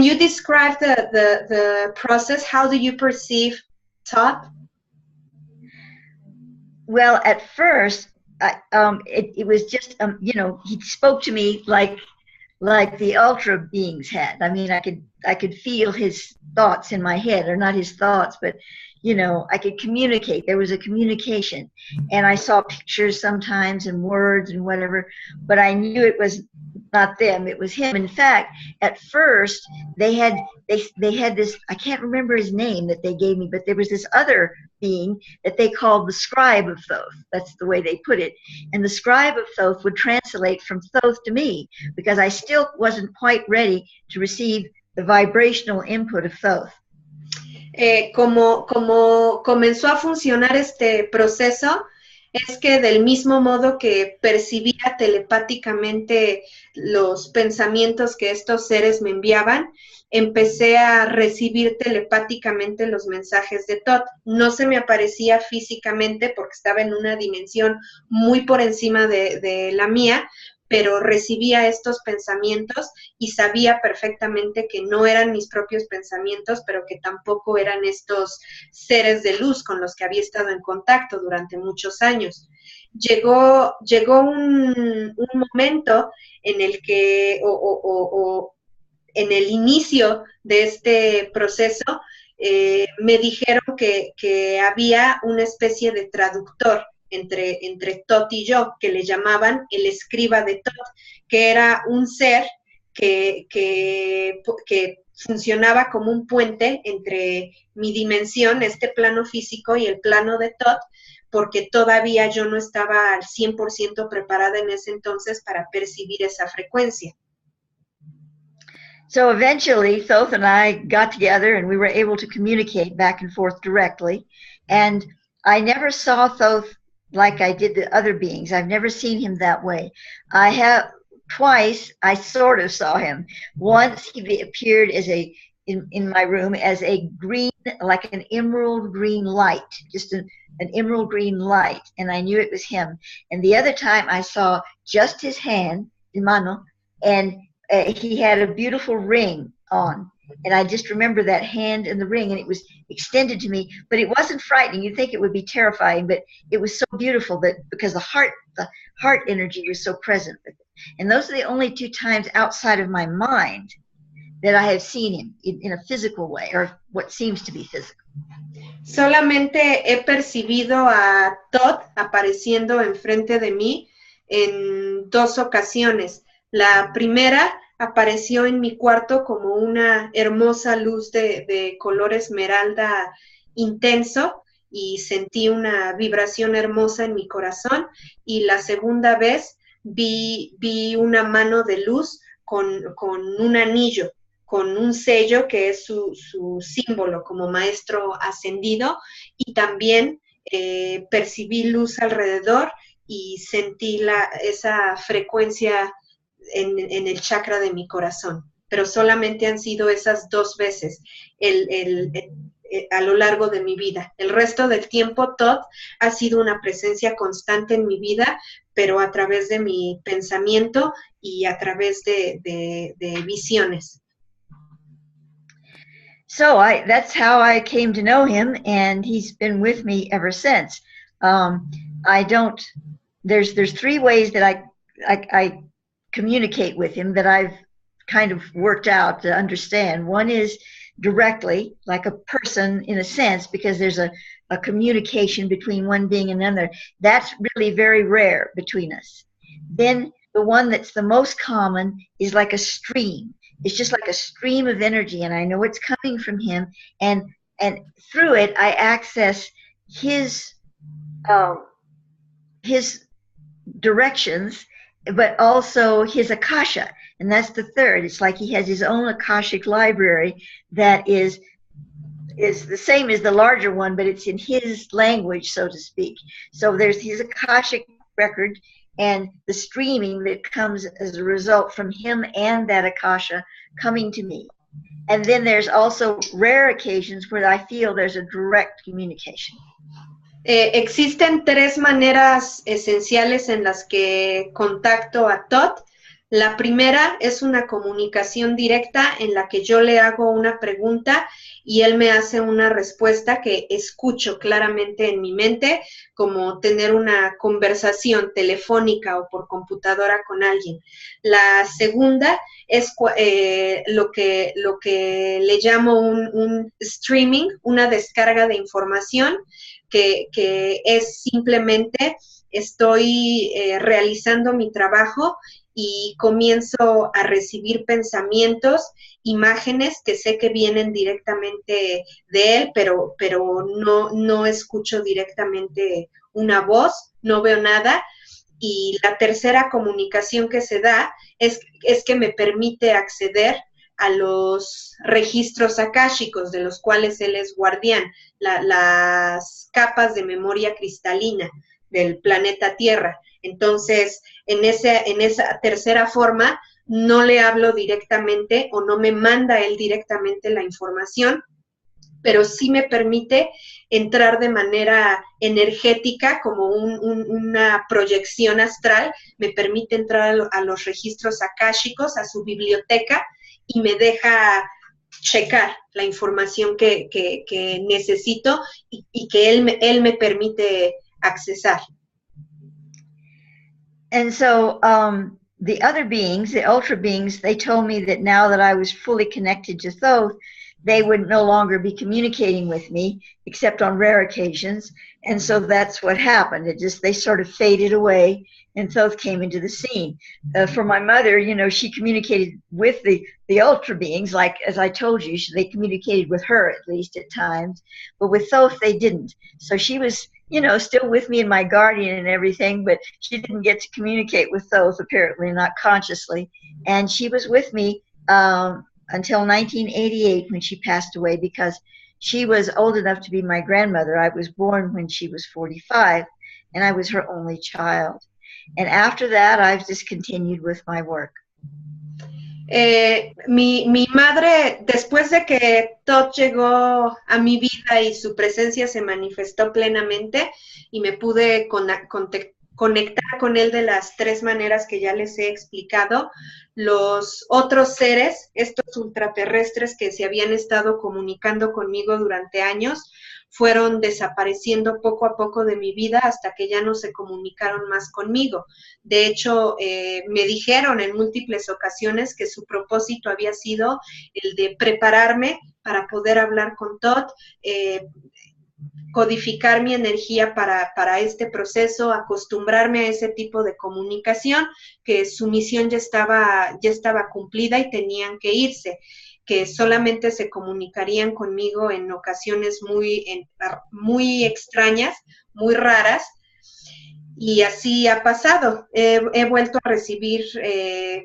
you describe the process? How do you perceive Thoth? Well, at first, it was just you know, he spoke to me like the ultra beings had. I mean, I could feel his thoughts in my head, or not his thoughts, but you know, I could communicate. There was a communication, and I saw pictures sometimes and words and whatever, but I knew it was not them, it was him. In fact, at first they had this, I can't remember his name that they gave me, but there was this other being that they called the scribe of Thoth. That's the way they put it. And the scribe of Thoth would translate from Thoth to me, because I still wasn't quite ready to receive the vibrational input of Thoth. Como comenzó a funcionar este proceso, es que del mismo modo que percibía telepáticamente los pensamientos que estos seres me enviaban, empecé a recibir telepáticamente los mensajes de Thoth. No se me aparecía físicamente porque estaba en una dimensión muy por encima de la mía, pero recibía estos pensamientos y sabía perfectamente que no eran mis propios pensamientos, pero que tampoco eran estos seres de luz con los que había estado en contacto durante muchos años. Llegó un momento en el que, en el inicio de este proceso, me dijeron que había una especie de traductor entre Thoth y yo, que le llamaban el escriba de Thoth, que era un ser que funcionaba como un puente entre mi dimensión, este plano físico, y el plano de Thoth, porque todavía yo no estaba al 100% preparada en ese entonces para percibir esa frecuencia. So eventually, Thoth and I got together and we were able to communicate back and forth directly. And I never saw Thoth like I did the other beings. I've never seen him that way. Twice, I sort of saw him. Once he appeared as in my room as a green, like an emerald green light, just an emerald green light, and I knew it was him. And the other time I saw just his hand, in mano, and he had a beautiful ring on. And I just remember that hand and the ring, and it was extended to me, but it wasn't frightening. You'd think it would be terrifying, but it was so beautiful that because the heart energy was so present with it. And those are the only two times outside of my mind that I have seen him in a physical way, or what seems to be physical. Solamente he percibido a Thoth apareciendo enfrente de mí en 2 ocasiones. La primera apareció en mi cuarto como una hermosa luz de color esmeralda intenso, y sentí una vibración hermosa en mi corazón, y la segunda vez vi una mano de luz con un anillo, con un sello que es su símbolo como maestro ascendido, y también percibí luz alrededor y sentí esa frecuencia en el chakra de mi corazón. Pero solamente han sido esas 2 veces a lo largo de mi vida. El resto del tiempo, Thoth ha sido una presencia constante en mi vida, pero a través de mi pensamiento y a través de visiones. So that's how I came to know him, and he's been with me ever since. There's 3 ways that I communicate with him that I've kind of worked out to understand. One is directly, like a person in a sense, because there's a communication between one being and another. That's really very rare between us. Then the one that's the most common is like a stream. It's just like a stream of energy, and I know it's coming from him, and through it I access his directions, but also his akasha, and that's the third. It's like he has his own akashic library that is the same as the larger one, but it's in his language, so to speak. So there's his akashic record and the streaming that comes as a result from him and that akasha coming to me. And then there's also rare occasions where I feel there's a direct communication. Existen 3 maneras esenciales en las que contacto a Thoth. La primera es una comunicación directa en la que yo le hago una pregunta y él me hace una respuesta que escucho claramente en mi mente, como tener una conversación telefónica o por computadora con alguien. La segunda es lo que le llamo un streaming, una descarga de información, que es simplemente estoy realizando mi trabajo y comienzo a recibir pensamientos, imágenes que sé que vienen directamente de él, pero no escucho directamente una voz, no veo nada. Y la tercera comunicación que se da es que me permite acceder a los registros akáshicos, de los cuales él es guardián, las capas de memoria cristalina del planeta Tierra. Entonces, en esa tercera forma, no le hablo directamente o no me manda él directamente la información, pero sí me permite entrar de manera energética, como una proyección astral, me permite entrar a los registros akáshicos, a su biblioteca, y me deja checar la información que necesito y que él me permite accesar. And so the other beings, the ultra beings, they told me that now that I was fully connected to Thoth, they would no longer be communicating with me except on rare occasions. And so that's what happened. They sort of faded away, and Thoth came into the scene. For my mother, you know, she communicated with the ultra beings, like, as I told you, they communicated with her at least at times, but with Thoth they didn't. So she was, you know, still with me and my guardian and everything, but she didn't get to communicate with Thoth, apparently, not consciously. And she was with me until 1988 when she passed away, because she was old enough to be my grandmother. I was born when she was 45, and I was her only child. And after that, I've just continued with my work. Mi madre, después de que Thoth llegó a mi vida y su presencia se manifestó plenamente y me pude conectar con él de las 3 maneras que ya les he explicado, los otros seres, estos ultraterrestres que se habían estado comunicando conmigo durante años, fueron desapareciendo poco a poco de mi vida hasta que ya no se comunicaron más conmigo. De hecho, me dijeron en múltiples ocasiones que su propósito había sido el de prepararme para poder hablar con Thoth, codificar mi energía para este proceso, acostumbrarme a ese tipo de comunicación, que su misión ya estaba cumplida y tenían que irse. que solamente se comunicarían conmigo en ocasiones muy extrañas, muy raras. Y así ha pasado. He vuelto a recibir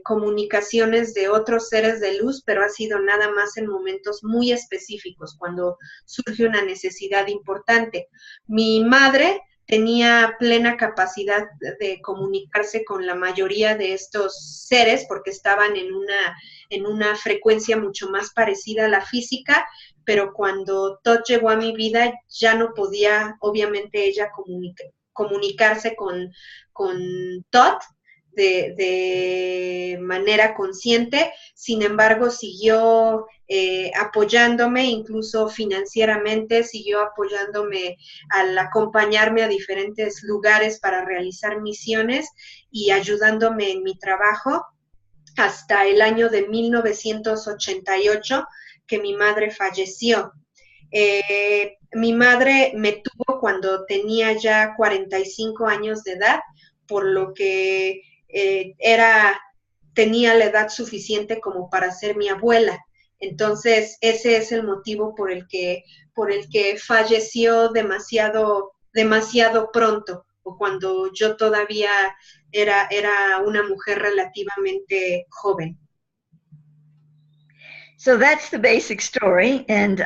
comunicaciones de otros seres de luz, pero ha sido nada más en momentos muy específicos, cuando surge una necesidad importante. Mi madre tenía plena capacidad de comunicarse con la mayoría de estos seres porque estaban en una frecuencia mucho más parecida a la física, pero cuando Thoth llegó a mi vida ya no podía, obviamente, ella comunicarse con Thoth de manera consciente. Sin embargo, siguió apoyándome, incluso financieramente, siguió apoyándome al acompañarme a diferentes lugares para realizar misiones y ayudándome en mi trabajo hasta el año de 1988, que mi madre falleció. Mi madre me tuvo cuando tenía ya 45 años de edad, por lo que tenía la edad suficiente como para ser mi abuela. Entonces, ese es el motivo por el que falleció demasiado pronto, o cuando yo todavía era una mujer relativamente joven. So that's the basic story, and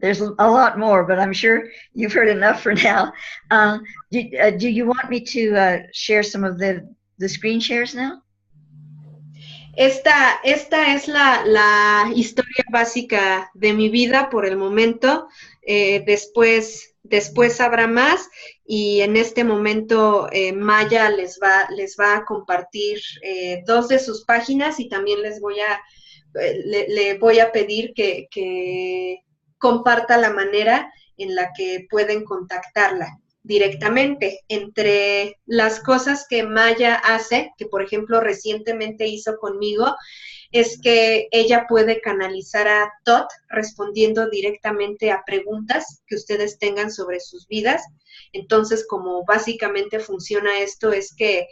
there's a lot more, but I'm sure you've heard enough for now. Do you want me to share some of the screen shares now? Esta es la historia básica de mi vida por el momento. Después habrá más, y en este momento Maia les va a compartir 2 de sus páginas, y también le voy a pedir que comparta la manera en la que pueden contactarla directamente. Entre las cosas que Maia hace, que por ejemplo recientemente hizo conmigo, es que ella puede canalizar a Thoth respondiendo directamente a preguntas que ustedes tengan sobre sus vidas. Entonces, como básicamente funciona esto, es que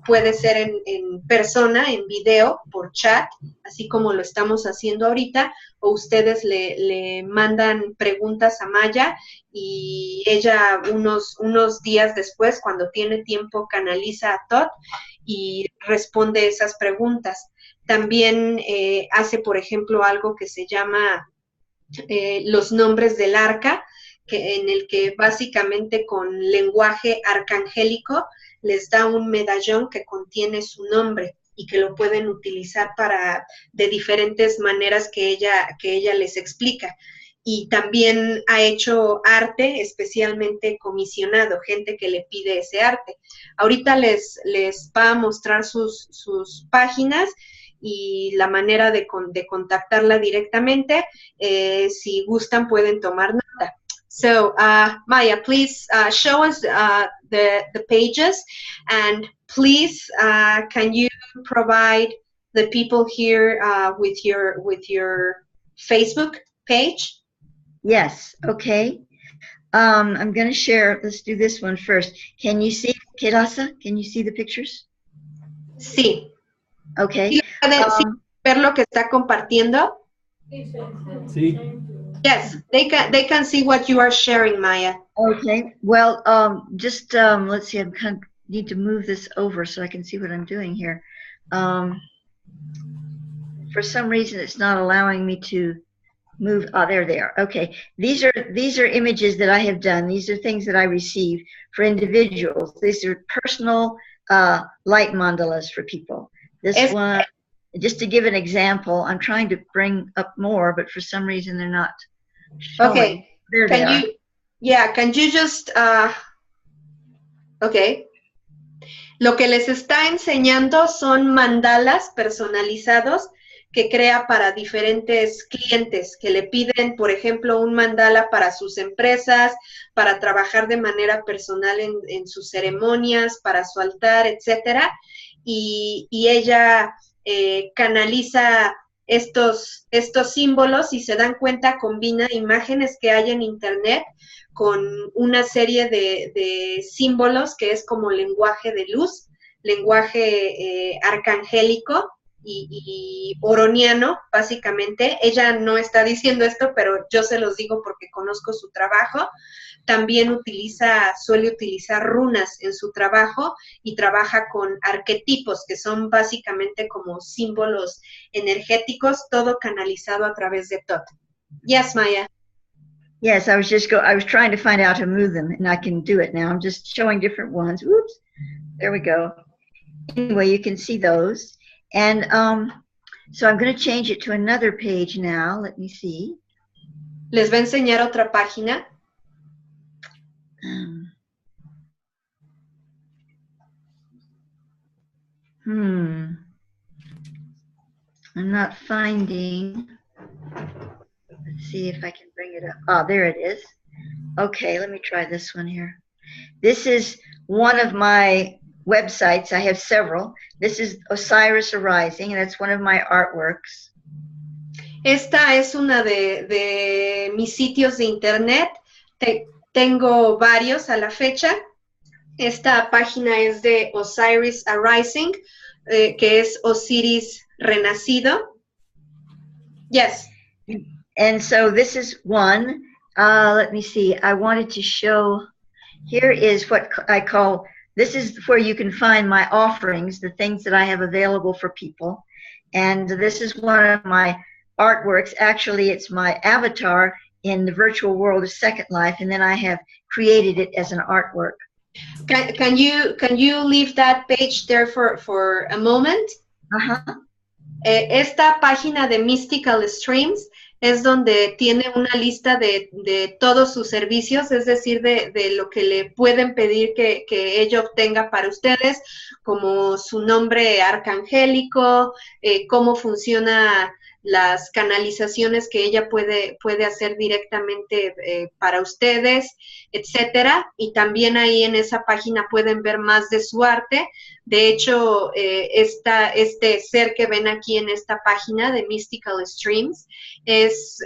puede ser en persona, en video, por chat, así como lo estamos haciendo ahorita, o ustedes le mandan preguntas a Maia, y ella unos días después, cuando tiene tiempo, canaliza a Thoth y responde esas preguntas. También hace, por ejemplo, algo que se llama los nombres del arca, en el que básicamente con lenguaje arcangélico les da un medallón que contiene su nombre y que lo pueden utilizar de diferentes maneras que ella les explica. Y también ha hecho arte, especialmente comisionado, gente que le pide ese arte. Ahorita les va a mostrar sus páginas y la manera de contactarla directamente. Si gustan, pueden tomar nota. So, Maia, please show us the pages, and please, can you provide the people here with your Facebook page? Yes, okay. I'm going to share. Let's do this one first. Can you see, Kirasa? Can you see the pictures? Sí. Okay. ¿Sí ver lo que está compartiendo? Sí. Yes, they can see what you are sharing, Maia. Okay. Well, just let's see. I need to move this over so I can see what I'm doing here. For some reason, it's not allowing me to move. Oh, there they are. Okay. These are images that I have done. These are things that I received for individuals. These are personal light mandalas for people. This one, just to give an example, I'm trying to bring up more, but for some reason they're not showing. Okay. There they are. Can you just, okay. Lo que les está enseñando son mandalas personalizados que crea para diferentes clientes que le piden, por ejemplo, un mandala para sus empresas, para trabajar de manera personal en sus ceremonias, para su altar, etcétera. Y ella canaliza estos símbolos, y se dan cuenta, combina imágenes que hay en internet con una serie de símbolos que es como lenguaje de luz, lenguaje arcangélico, y oroniano, básicamente. Ella no está diciendo esto, pero yo se los digo porque conozco su trabajo. También suele utilizar runas en su trabajo y trabaja con arquetipos, que son básicamente como símbolos energéticos, todo canalizado a través de Thoth. Yes, Maia. Yes, I was trying to find out how to move them, and I can do it now. I'm just showing different ones. Oops, there we go. Anyway, you can see those. And so I'm going to change it to another page now. Let me see. Les va a enseñar otra página. I'm not finding. Let's see if I can bring it up. Oh, there it is. Okay, let me try this one here. This is one of my websites. I have several. This is Osiris Arising, and that's one of my artworks. Esta es una de mis sitios de internet. Tengo varios a la fecha. Esta página es de Osiris Arising, que es Osiris Renacido. Yes. And so this is one. Let me see. I wanted to show. Here is what I call, this is where you can find my offerings, the things that I have available for people. And this is one of my artworks. Actually, it's my avatar in the virtual world of Second Life, and then I have created it as an artwork. Can you leave that page there for a moment? Esta página de Mystical Streams es donde tiene una lista de todos sus servicios, es decir, de lo que le pueden pedir que ella obtenga para ustedes, como su nombre arcangélico, cómo funciona las canalizaciones que ella puede hacer directamente para ustedes, etcétera. Y también ahí en esa página pueden ver más de su arte. De hecho, este ser que ven aquí en esta página de Mystical Streams es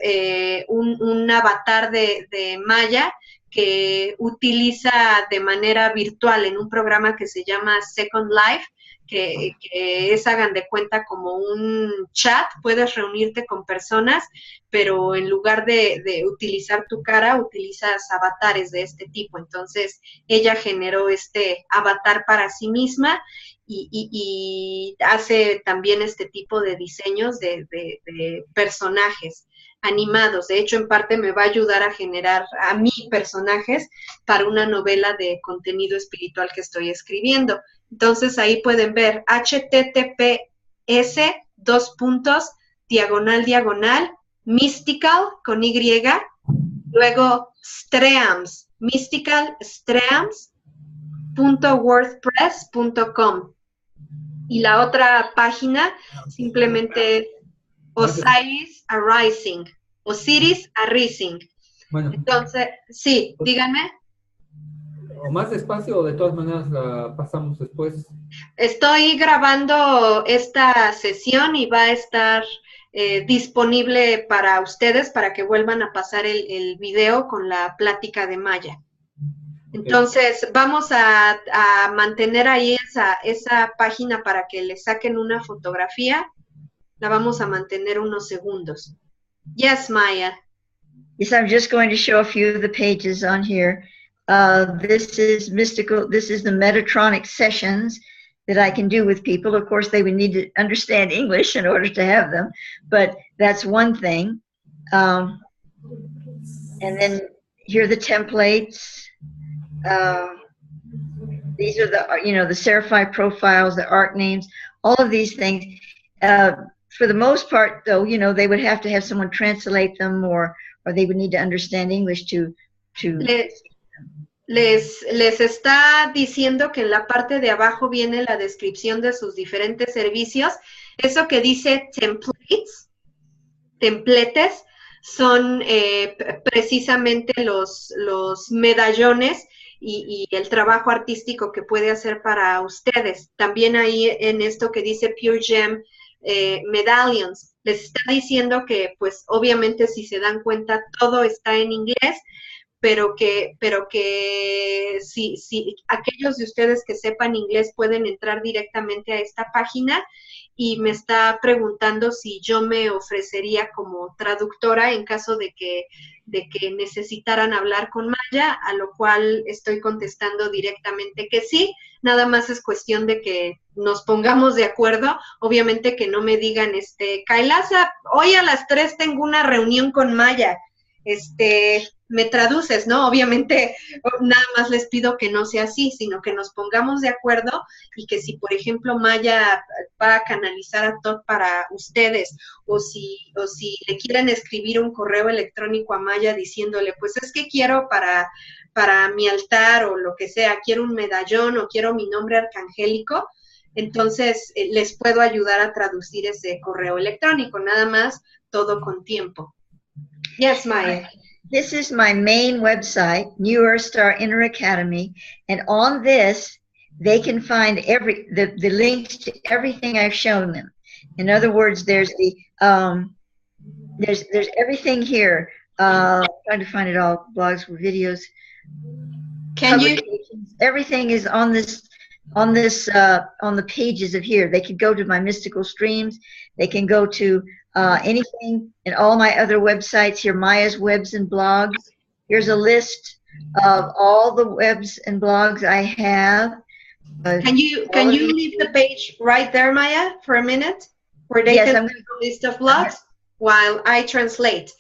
un avatar de Maia que utiliza de manera virtual en un programa que se llama Second Life, que es, hagan de cuenta, como un chat. Puedes reunirte con personas, pero en lugar de utilizar tu cara, utilizas avatares de este tipo. Entonces, ella generó este avatar para sí misma y hace también este tipo de diseños de personajes animados. De hecho, en parte me va a ayudar a generar a mí personajes para una novela de contenido espiritual que estoy escribiendo. Entonces, ahí pueden ver https:// mystical con Y, luego streams, mysticalstreams.wordpress.com. Y la otra página simplemente Osiris Arising. Osiris Arising. Bueno. Entonces, sí, díganme. O más despacio o de todas maneras la pasamos después. Estoy grabando esta sesión y va a estar disponible para ustedes para que vuelvan a pasar el video con la plática de Maia. Entonces, vamos a mantener ahí esa página para que le saquen una fotografía. La vamos a mantener unos segundos. Yes, Maia. Yes, I'm just going to show a few of the pages on here. This is mystical. This is the Metatronic sessions that I can do with people. Of course, they would need to understand English in order to have them, but that's one thing. And then here are the templates. These are the Seraphite profiles, the art names, all of these things. For the most part, though, they would have to have someone translate them, or they would need to understand English to. Les está diciendo que en la parte de abajo viene la descripción de sus diferentes servicios. Eso que dice templetes, son precisamente los medallones y el trabajo artístico que puede hacer para ustedes. También ahí en esto que dice Pure Gem Medallions, les está diciendo que, pues, obviamente, si se dan cuenta, todo está en inglés, pero que si aquellos de ustedes que sepan inglés pueden entrar directamente a esta página y me está preguntando si yo me ofrecería como traductora en caso de que necesitaran hablar con Maia, a lo cual estoy contestando directamente que sí. Nada más es cuestión de que nos pongamos de acuerdo. Obviamente que no me digan, Kailasa, hoy a las 3 tengo una reunión con Maia, me traduces, ¿no? Obviamente nada más les pido que no sea así, sino que nos pongamos de acuerdo y que si, por ejemplo, Maia va a canalizar a Thoth para ustedes, o si le quieren escribir un correo electrónico a Maia diciéndole, pues es que quiero para mi altar o lo que sea, quiero un medallón o quiero mi nombre arcangélico, entonces les puedo ayudar a traducir ese correo electrónico, nada más, todo con tiempo. Yes, Maia. This is my main website, New Earth Star Inner Academy, and on this, they can find the links to everything I've shown them. In other words, there's there's everything here. I'm trying to find it all, blogs, videos. Everything is on on the pages of here. They can go to my mystical streams. They can go to anything in all my other websites here, Maia's webs and blogs. Here's a list of all the webs and blogs I have. Can you leave the page right there, Maia, for a minute, where they can see the list of blogs while I translate?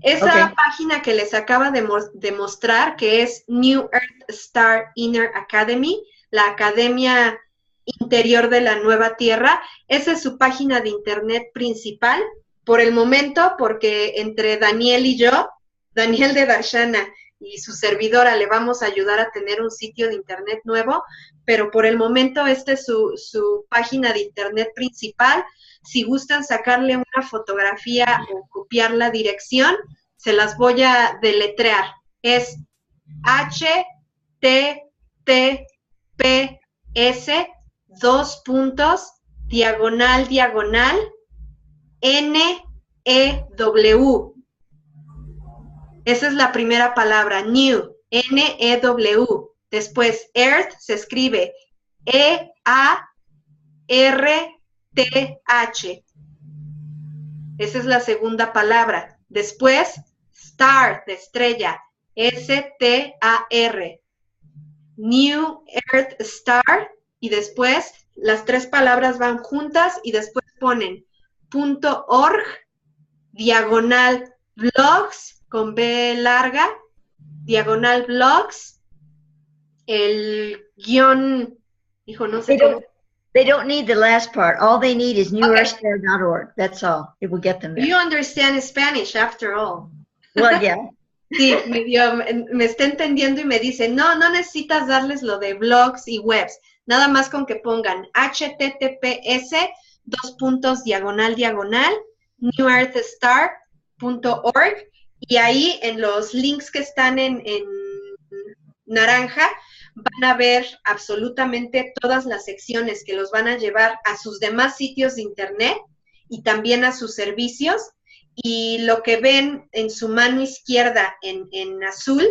Esa página que les acaba de mostrar, que es New Earth Star Inner Academy, la Academia Interior de la Nueva Tierra, esa es su página de internet principal, por el momento, porque entre Daniel y yo, Daniel de Darshana y su servidora, le vamos a ayudar a tener un sitio de internet nuevo, pero por el momento esta es su página de internet principal. Si gustan sacarle una fotografía o copiar la dirección, se las voy a deletrear. Es https:// NEW. Esa es la primera palabra, new, NEW. Después, Earth se escribe EARTH. Esa es la segunda palabra. Después, star, de estrella, STAR. New Earth Star. Y después, las tres palabras van juntas y después ponen .org, /blogs, con B larga, /blogs, el guión, hijo, no sé cómo. They don't need the last part. All they need is newearthstar.org. That's all. It will get them there. You understand Spanish, after all. Well, yeah. Sí, me está entendiendo y me dice, no necesitas darles lo de blogs y webs. Nada más con que pongan https:// newearthstar.org, y ahí en los links que están en naranja van a ver absolutamente todas las secciones que los van a llevar a sus demás sitios de internet y también a sus servicios. Y lo que ven en su mano izquierda en azul,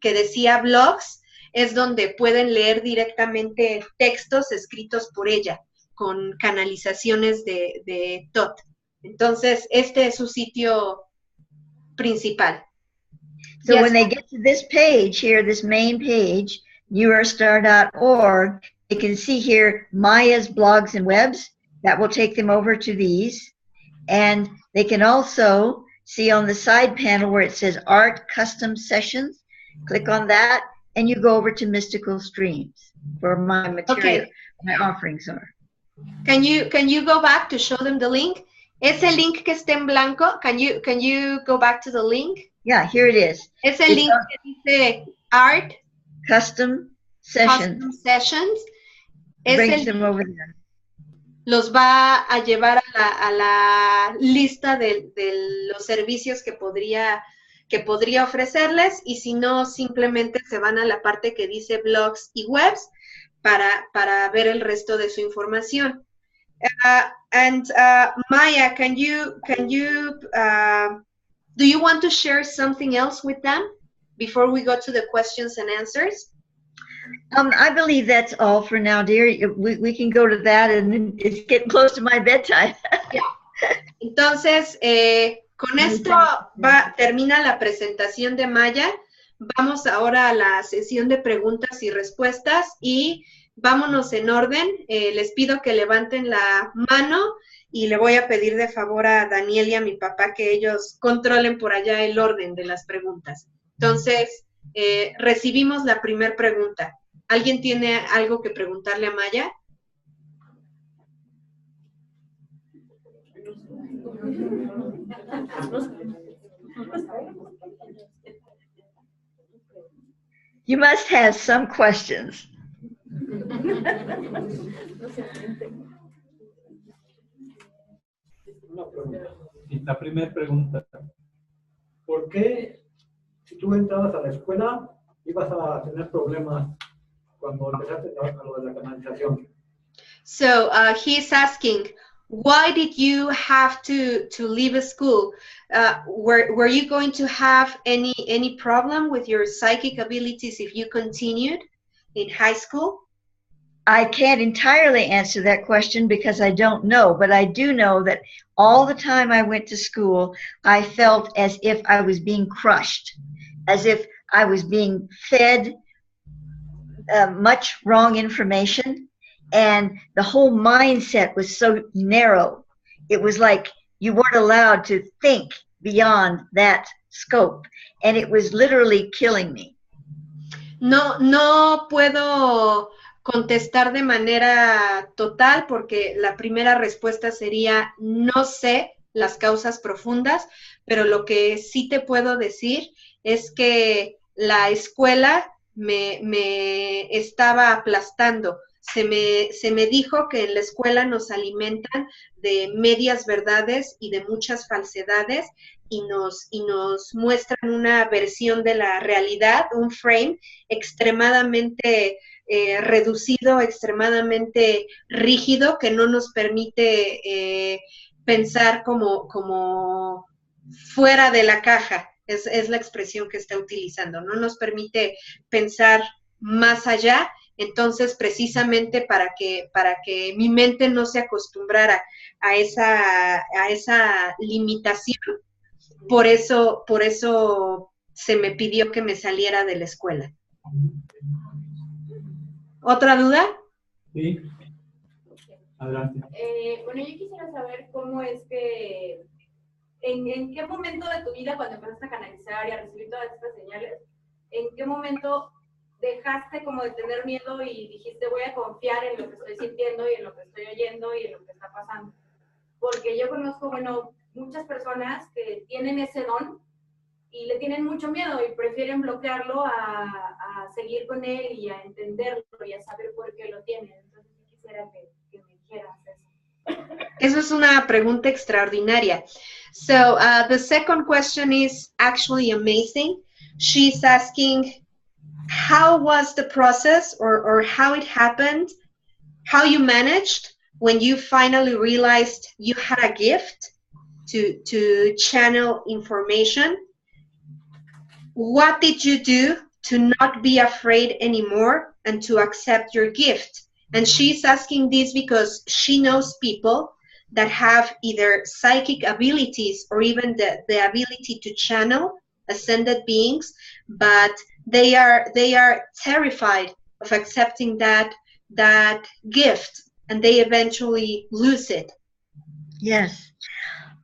que decía blogs, es donde pueden leer directamente textos escritos por ella, con canalizaciones de Thoth. Entonces, este es su sitio principal. So when they get to this page here, this main page, newearthstar.org, they can see here Maia's blogs and webs. That will take them over to these. And they can also see on the side panel where it says Art Custom Sessions. Click on that, and you go over to Mystical Streams, where my material, my offerings are. Can you go back to show them the link? Ese link que está en blanco, can you go back to the link? Yeah, here it is. Ese link que dice Art Custom Sessions. Custom Sessions. Brings them over there. Los va a llevar a la lista de los servicios que podría ofrecerles, y si no, simplemente se van a la parte que dice blogs y webs para ver el resto de su información. Maia, do you want to share something else with them before we go to the questions and answers? I believe that's all for now, dear. We can go to that, and it's getting close to my bedtime. Yeah. Entonces, con esto termina la presentación de Maia. Vamos ahora a la sesión de preguntas y respuestas y vámonos en orden. Les pido que levanten la mano y le voy a pedir de favor a Daniel y a mi papá que ellos controlen por allá el orden de las preguntas. Entonces, recibimos la primera pregunta. ¿Alguien tiene algo que preguntarle a Maia? You must have some questions. La primera pregunta. ¿Por qué si tú entrabas a la escuela ibas a tener problemas cuando empezaste a lo de la canalización? So he's asking, why did you have to leave school? Were you going to have any problem with your psychic abilities if you continued in high school? I can't entirely answer that question because I don't know, but I do know that all the time I went to school, I felt as if I was being crushed, as if I was being fed much wrong information, and the whole mindset was so narrow. It was like you weren't allowed to think beyond that scope, and it was literally killing me. No puedo contestar de manera total porque la primera respuesta sería no sé las causas profundas, pero lo que sí te puedo decir es que la escuela me estaba aplastando. Se me dijo que en la escuela nos alimentan de medias verdades y de muchas falsedades y nos muestran una versión de la realidad, un frame extremadamente reducido, extremadamente rígido, que no nos permite pensar como fuera de la caja, es la expresión que está utilizando, no nos permite pensar más allá. Entonces, precisamente para que mi mente no se acostumbrara a esa limitación, por eso se me pidió que me saliera de la escuela. ¿Otra duda? Sí. Adelante. Bueno, yo quisiera saber cómo es que, en qué momento de tu vida, cuando empezaste a canalizar y a recibir todas estas señales, en qué momento dejaste como de tener miedo y dijiste voy a confiar en lo que estoy sintiendo y en lo que estoy oyendo y en lo que está pasando. Porque yo conozco, bueno, muchas personas que tienen ese don y le tienen mucho miedo y prefieren bloquearlo a seguir con él y a entenderlo y a saber por qué lo tienen. Entonces yo quisiera que me dijeras eso. Eso es una pregunta extraordinaria. So the second question is actually amazing. She's asking, how was the process or how it happened, how you managed when you finally realized you had a gift to channel information? What did you do to not be afraid anymore and to accept your gift? And she's asking this because she knows people that have either psychic abilities or even the ability to channel ascended beings, but they are terrified of accepting that gift, and they eventually lose it. Yes.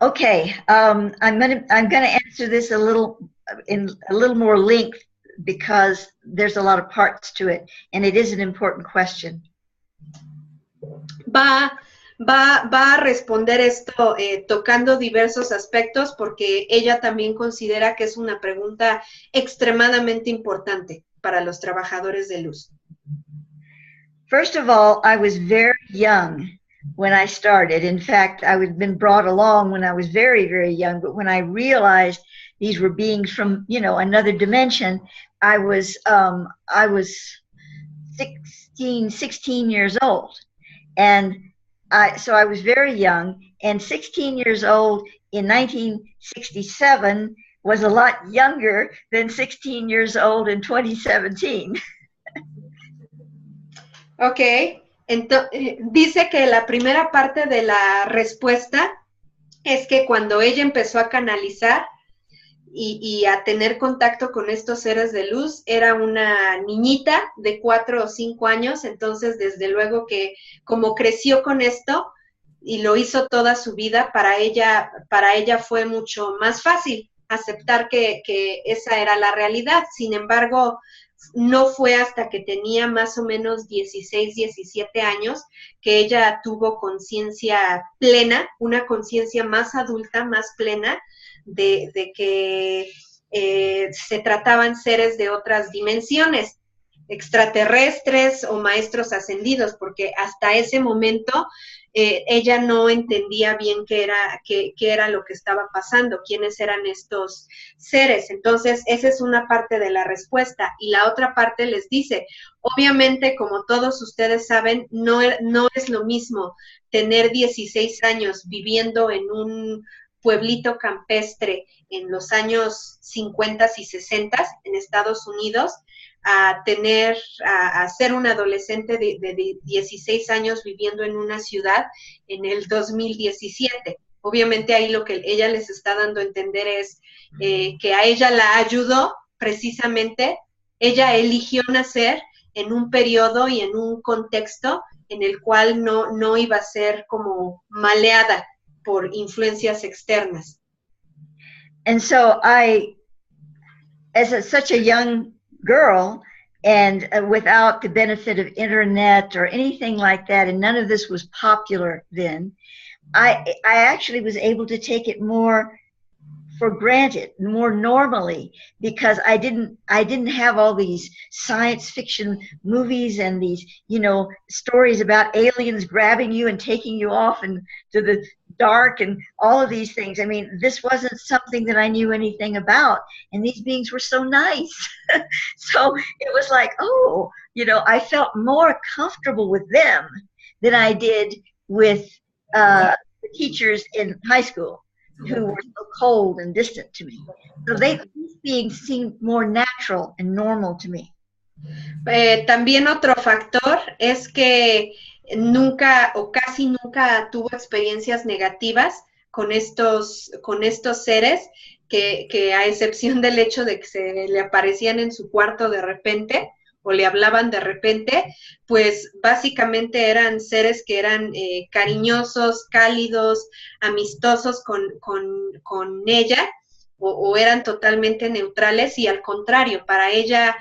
Okay. I'm gonna answer this in a little more length because there's a lot of parts to it, and it is an important question. Va a responder esto tocando diversos aspectos porque ella también considera que es una pregunta extremadamente importante para los trabajadores de luz. First of all, I was very young when I started. In fact, I had been brought along when I was very, very young, but when I realized these were beings from, another dimension, I was 16 years old. And so I was very young, and 16 years old in 1967 was a lot younger than 16 years old in 2017. Ok, dice que la primera parte de la respuesta es que cuando ella empezó a canalizar y a tener contacto con estos seres de luz, era una niñita de 4 o 5 años, entonces desde luego que como creció con esto y lo hizo toda su vida, para ella fue mucho más fácil aceptar que esa era la realidad. Sin embargo, no fue hasta que tenía más o menos 16, 17 años que ella tuvo conciencia plena, una conciencia más adulta, más plena, de que se trataban seres de otras dimensiones, extraterrestres o maestros ascendidos, porque hasta ese momento ella no entendía bien qué era lo que estaba pasando, quiénes eran estos seres. Entonces, esa es una parte de la respuesta. Y la otra parte les dice, obviamente, como todos ustedes saben, no es lo mismo tener 16 años viviendo en un pueblito campestre en los años 50 y 60 en Estados Unidos, a ser un adolescente de 16 años viviendo en una ciudad en el 2017. Obviamente ahí lo que ella les está dando a entender es que a ella la ayudó precisamente, ella eligió nacer en un periodo y en un contexto en el cual no iba a ser como maleada por influencias externas. And so such a young girl, and without the benefit of internet or anything like that, and none of this was popular then, I actually was able to take it more for granted, more normally, because I didn't have all these science fiction movies and these, stories about aliens grabbing you and taking you off into the dark and all of these things. I mean, this wasn't something that I knew anything about, and these beings were so nice. So it was like, oh, I felt more comfortable with them than I did with the teachers in high school, who were so cold and distant to me. So these beings seemed more natural and normal to me. También otro factor es que nunca o casi nunca tuvo experiencias negativas con estos seres que a excepción del hecho de que se le aparecían en su cuarto de repente o le hablaban de repente, pues básicamente eran seres que eran cariñosos, cálidos, amistosos con ella, o eran totalmente neutrales, y al contrario, para ella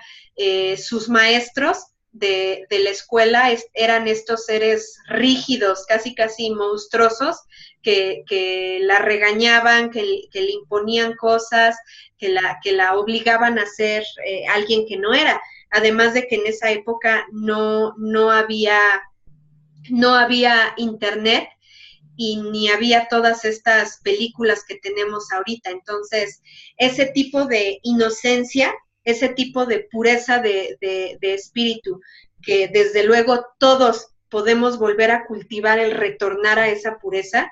sus maestros de la escuela eran estos seres rígidos, casi monstruosos, que la regañaban, que le imponían cosas, que la obligaban a ser alguien que no era. Además de que en esa época no había internet y ni había todas estas películas que tenemos ahorita. Entonces, ese tipo de inocencia, ese tipo de pureza de espíritu, que desde luego todos podemos volver a cultivar, el retornar a esa pureza,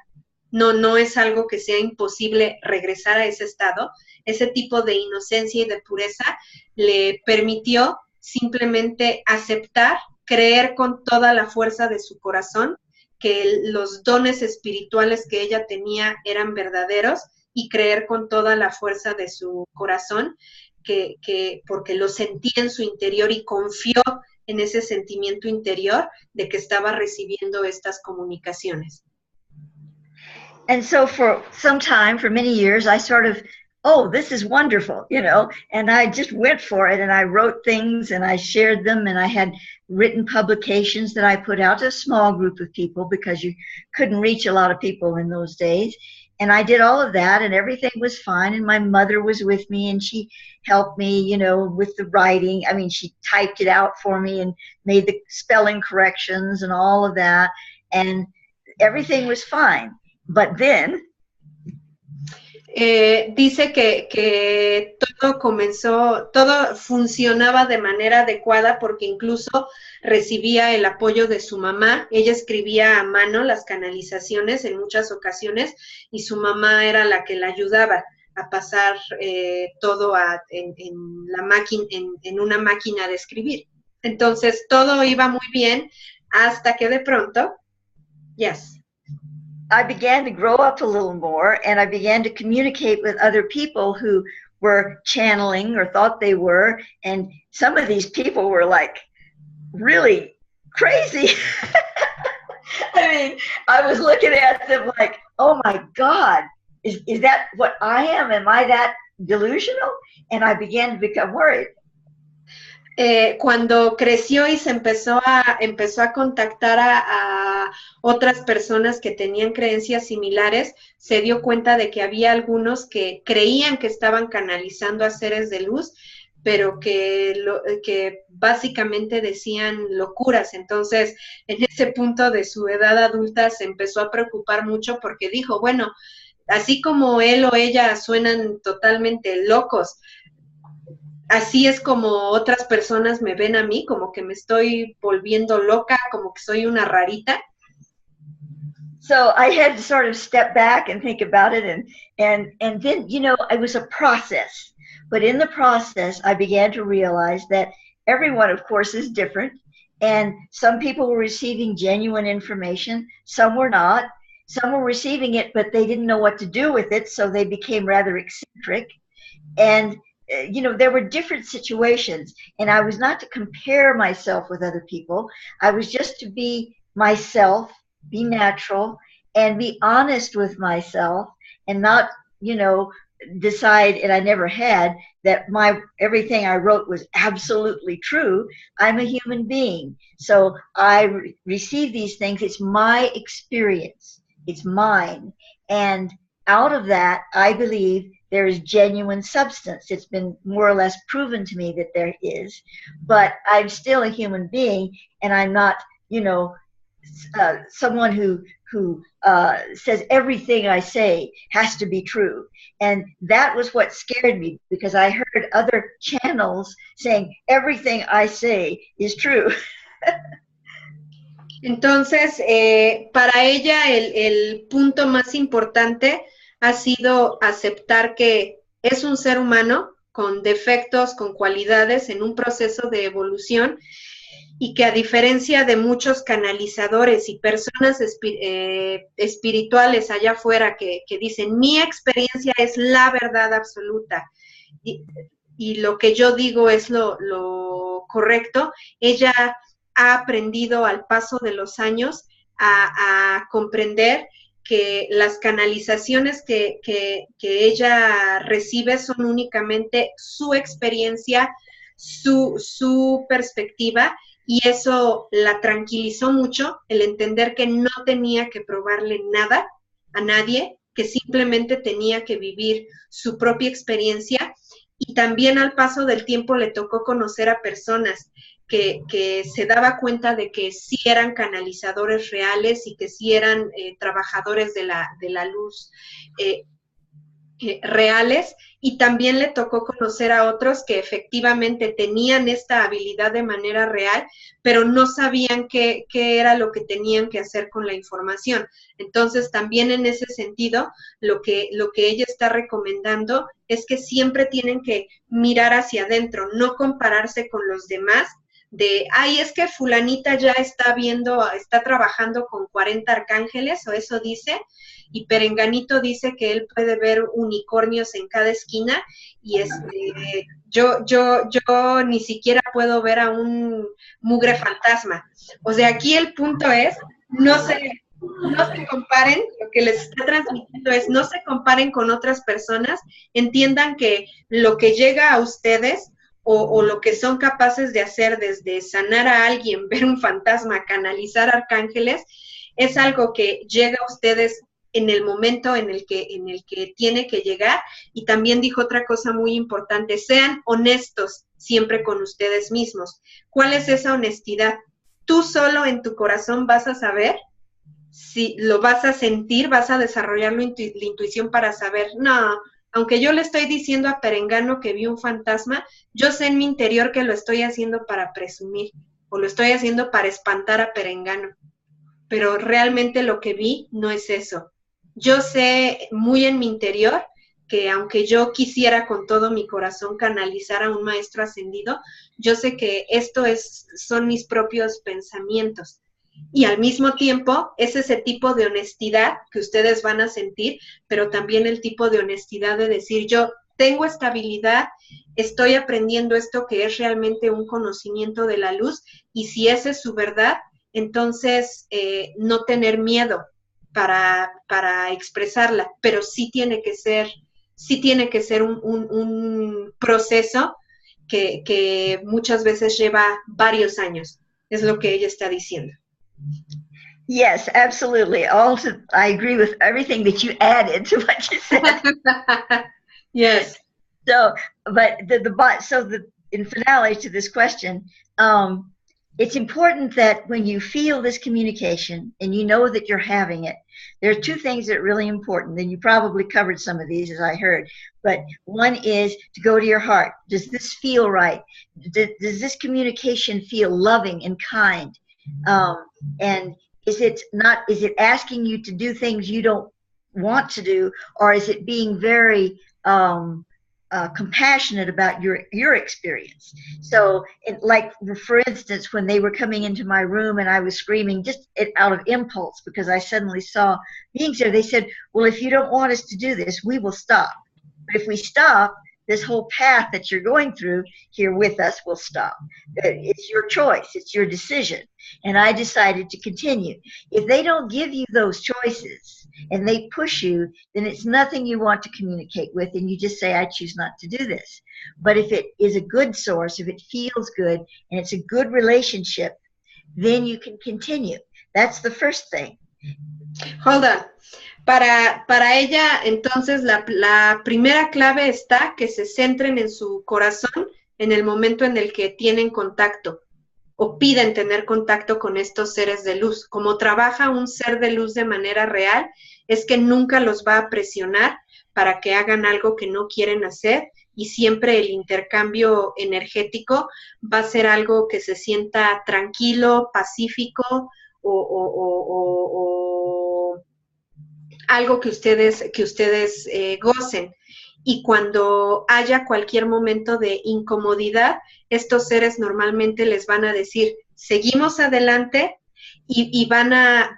no es algo que sea imposible regresar a ese estado. Ese tipo de inocencia y de pureza le permitió simplemente aceptar, creer con toda la fuerza de su corazón que los dones espirituales que ella tenía eran verdaderos, y creer con toda la fuerza de su corazón que porque lo sentía en su interior y confió en ese sentimiento interior de que estaba recibiendo estas comunicaciones. And so for some time, for many years, I sort of, oh, this is wonderful, and I just went for it, and I wrote things and I shared them, and I had written publications that I put out to a small group of people because you couldn't reach a lot of people in those days. And I did all of that, and everything was fine, and my mother was with me, and she helped me, with the writing. I mean, she typed it out for me and made the spelling corrections and all of that, and everything was fine. But then dice que todo funcionaba de manera adecuada porque incluso recibía el apoyo de su mamá. Ella escribía a mano las canalizaciones en muchas ocasiones y su mamá era la que la ayudaba a pasar todo en una máquina de escribir. Entonces todo iba muy bien hasta que de pronto, yes. I began to grow up a little more, and I began to communicate with other people who were channeling or thought they were, and some of these people were like really crazy. I mean, I was looking at them like, oh my God, is that what I am? Am I that delusional? And I began to become worried. Cuando creció y se empezó a contactar a otras personas que tenían creencias similares, se dio cuenta de que había algunos que creían que estaban canalizando a seres de luz, pero que básicamente decían locuras. Entonces, en ese punto de su edad adulta se empezó a preocupar mucho porque dijo, bueno, así como él o ella suenan totalmente locos, así es como otras personas me ven a mí, como que me estoy volviendo loca, como que soy una rarita. So I had to sort of step back and think about it, and then, you know, it was a process. But in the process, I began to realize that everyone, of course, is different. And some people were receiving genuine information, some were not. Some were receiving it, but they didn't know what to do with it, so they became rather eccentric. And you know, there were different situations, and I was not to compare myself with other people. I was just to be myself, be natural, and be honest with myself, and not, you know, decide, and I never had, that everything I wrote was absolutely true. I'm a human being, so I receive these things. It's my experience. It's mine. And out of that, I believe there is genuine substance. It's been more or less proven to me that there is, but I'm still a human being, and I'm not, you know, someone who says everything I say has to be true. And that was what scared me, because I heard other channels saying everything I say is true. Entonces, para ella el punto más importante ha sido aceptar que es un ser humano con defectos, con cualidades, en un proceso de evolución, y que a diferencia de muchos canalizadores y personas espirituales allá afuera que dicen, mi experiencia es la verdad absoluta, y lo que yo digo es lo correcto, ella ha aprendido al paso de los años a comprender que las canalizaciones que ella recibe son únicamente su experiencia, su perspectiva, y eso la tranquilizó mucho, el entender que no tenía que probarle nada a nadie, que simplemente tenía que vivir su propia experiencia. Y también al paso del tiempo le tocó conocer a personas que se daba cuenta de que sí eran canalizadores reales y que sí eran trabajadores de la luz reales, y también le tocó conocer a otros que efectivamente tenían esta habilidad de manera real, pero no sabían qué era lo que tenían que hacer con la información. Entonces, también en ese sentido, lo que ella está recomendando es que siempre tienen que mirar hacia adentro, no compararse con los demás, de, ay, es que fulanita ya está trabajando con 40 arcángeles, o eso dice, y Perenganito dice que él puede ver unicornios en cada esquina, y yo ni siquiera puedo ver a un mugre fantasma. O sea, aquí el punto es, no se comparen, lo que les está transmitiendo es, no se comparen con otras personas, entiendan que lo que llega a ustedes, o lo que son capaces de hacer, desde sanar a alguien, ver un fantasma, canalizar arcángeles, es algo que llega a ustedes en el momento en el que tiene que llegar. Y también dijo otra cosa muy importante, sean honestos siempre con ustedes mismos. ¿Cuál es esa honestidad? Tú solo en tu corazón vas a saber, si lo vas a sentir, vas a desarrollar la intuición para saber, no, aunque yo le estoy diciendo a Perengano que vi un fantasma, yo sé en mi interior que lo estoy haciendo para presumir, o lo estoy haciendo para espantar a Perengano, pero realmente lo que vi no es eso. Yo sé muy en mi interior que aunque yo quisiera con todo mi corazón canalizar a un maestro ascendido, yo sé que son mis propios pensamientos. Y al mismo tiempo es ese tipo de honestidad que ustedes van a sentir, pero también el tipo de honestidad de decir, yo tengo esta habilidad, estoy aprendiendo esto que es realmente un conocimiento de la luz, y si esa es su verdad, entonces no tener miedo para expresarla, pero sí tiene que ser un proceso que muchas veces lleva varios años, es lo que ella está diciendo. Yes, absolutely. I agree with everything that you added to what you said. Yes. So, but in finale to this question, it's important that when you feel this communication and you know that you're having it, there are two things that are really important. And you probably covered some of these, as I heard. But one is to go to your heart. Does this feel right? Does this communication feel loving and kind? And is it asking you to do things you don't want to do, or is it being very compassionate about your experience? So, like for instance, when they were coming into my room and I was screaming just out of impulse because I suddenly saw beings there, they said, well, if you don't want us to do this, we will stop. But if we stop, this whole path that you're going through here with us will stop. It's your choice. It's your decision. And I decided to continue. If they don't give you those choices and they push you, then it's nothing you want to communicate with, and you just say, I choose not to do this. But if it is a good source, if it feels good, and it's a good relationship, then you can continue. That's the first thing. Hold on. Para ella, entonces, la primera clave está que se centren en su corazón en el momento en el que tienen contacto o piden tener contacto con estos seres de luz. Como trabaja un ser de luz de manera real, es que nunca los va a presionar para que hagan algo que no quieren hacer, y siempre el intercambio energético va a ser algo que se sienta tranquilo, pacífico o algo que ustedes gocen. Y cuando haya cualquier momento de incomodidad, estos seres normalmente les van a decir, seguimos adelante, y van a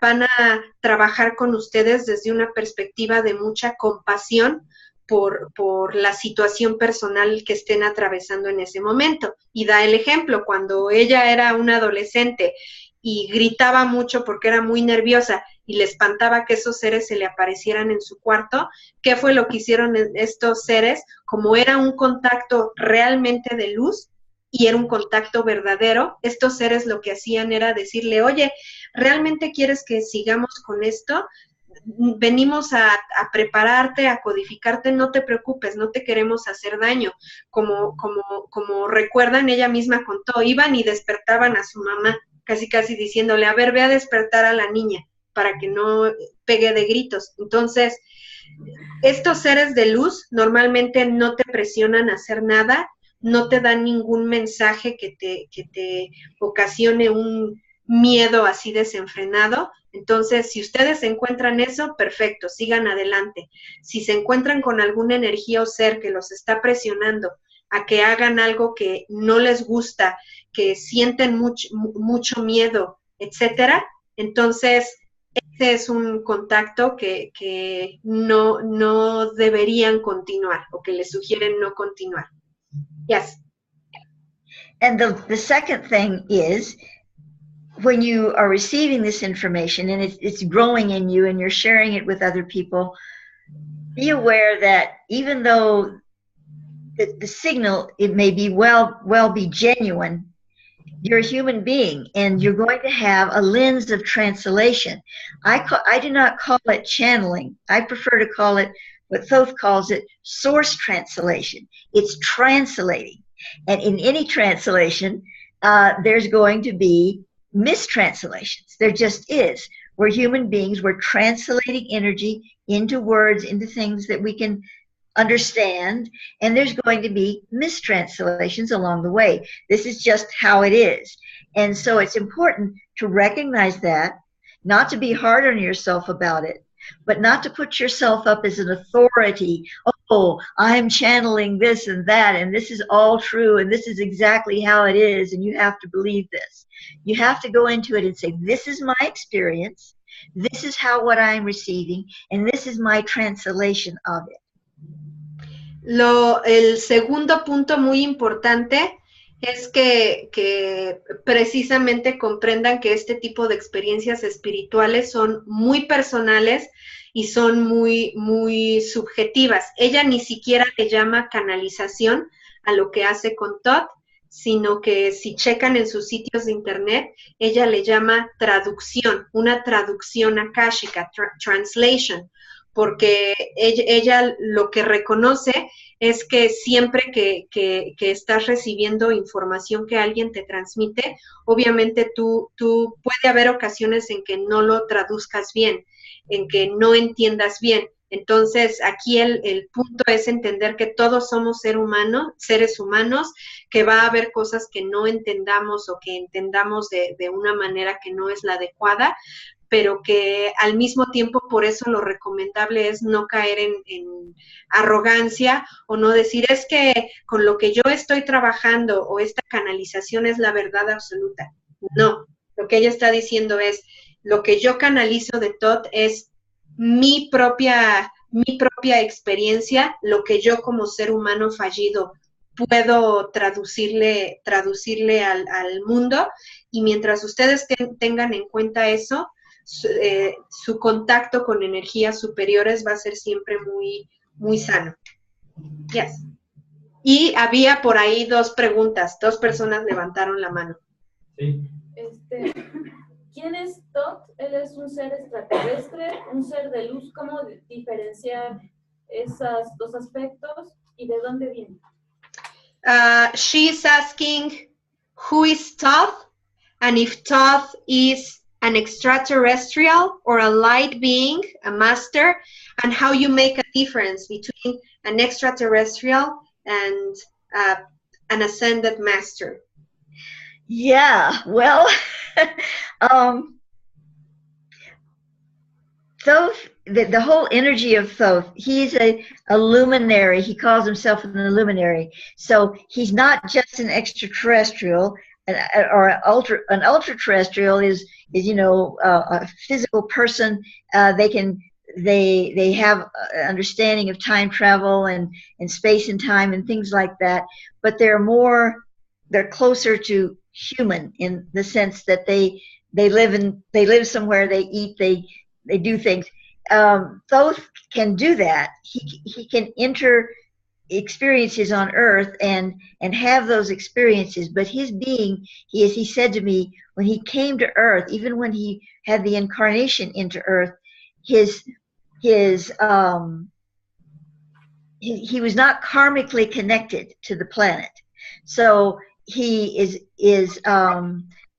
trabajar con ustedes desde una perspectiva de mucha compasión por la situación personal que estén atravesando en ese momento. Y da el ejemplo, cuando ella era una adolescente y gritaba mucho porque era muy nerviosa y le espantaba que esos seres se le aparecieran en su cuarto, ¿qué fue lo que hicieron estos seres? Como era un contacto realmente de luz y era un contacto verdadero, estos seres lo que hacían era decirle, oye, ¿realmente quieres que sigamos con esto? Venimos a prepararte, a codificarte, no te preocupes, no te queremos hacer daño. Como recuerdan, ella misma contó, iban y despertaban a su mamá, casi diciéndole, a ver, ve a despertar a la niña para que no pegue de gritos. Entonces, estos seres de luz normalmente no te presionan a hacer nada, no te dan ningún mensaje que te ocasione un miedo así desenfrenado. Entonces, si ustedes encuentran eso, perfecto, sigan adelante. Si se encuentran con alguna energía o ser que los está presionando a que hagan algo que no les gusta, que sienten mucho miedo, etcétera, entonces ese es un contacto que no deberían continuar, o que les sugieren no continuar. Yes. And the second thing is, when you are receiving this information and it's growing in you and you're sharing it with other people, be aware that even though the signal, it may be well be genuine, you're a human being and you're going to have a lens of translation. I do not call it channeling. I prefer to call it what Thoth calls it, source translation. It's translating. And in any translation, there's going to be mistranslations. There just is. We're human beings. We're translating energy into words, into things that we can understand, and there's going to be mistranslations along the way. This is just how it is. And so it's important to recognize that, not to be hard on yourself about it, but not to put yourself up as an authority. Oh, oh, I'm channeling this and that, and this is all true, and this is exactly how it is, and you have to believe this. You have to go into it and say, this is my experience, this is what I'm receiving, and this is my translation of it. El segundo punto muy importante es que precisamente comprendan que este tipo de experiencias espirituales son muy personales y son muy subjetivas. Ella ni siquiera le llama canalización a lo que hace con Thoth, sino que si checan en sus sitios de internet, ella le llama traducción, una traducción akáshica, translation, porque ella lo que reconoce es que siempre que estás recibiendo información que alguien te transmite, obviamente tú puede haber ocasiones en que no lo traduzcas bien, en que no entiendas bien. Entonces, aquí el punto es entender que todos somos seres humanos, que va a haber cosas que no entendamos o que entendamos de una manera que no es la adecuada, pero que al mismo tiempo por eso lo recomendable es no caer en arrogancia o no decir es que con lo que yo estoy trabajando o esta canalización es la verdad absoluta. No, lo que ella está diciendo es lo que yo canalizo de Thoth es mi propia experiencia, lo que yo como ser humano fallido puedo traducirle al mundo, y mientras ustedes tengan en cuenta eso, su contacto con energías superiores va a ser siempre muy sano. Yes. Y había por ahí dos personas levantaron la mano. Sí. ¿Quién es Thoth? Él es un ser extraterrestre, un ser de luz. ¿Cómo diferenciar esos dos aspectos y de dónde viene? She's asking who is Thoth and if Thoth is an extraterrestrial or a light being, a master, and how you make a difference between an extraterrestrial and an ascended master. Yeah, well, Thoth, the whole energy of Thoth, he's a luminary. He calls himself an luminary. So he's not just an extraterrestrial, or an ultra-terrestrial is a physical person. They have understanding of time travel and space and time and things like that, but they're closer to human in the sense that they live somewhere, they eat, they do things. Thoth can do that. He can enter experiences on earth and have those experiences, but his being, as he said to me, when he came to earth, even when he had the incarnation into earth, he was not karmically connected to the planet, so he is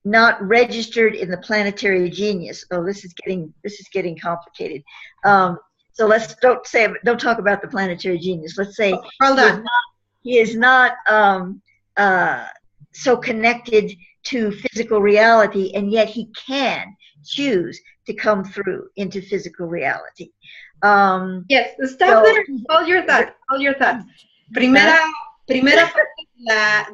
not registered in the planetary genius. Oh, this is getting complicated. So don't talk about the planetary genius. Let's say he is not so connected to physical reality, and yet he can choose to come through into physical reality. Yes, stop there. Hold your thought. Primera parte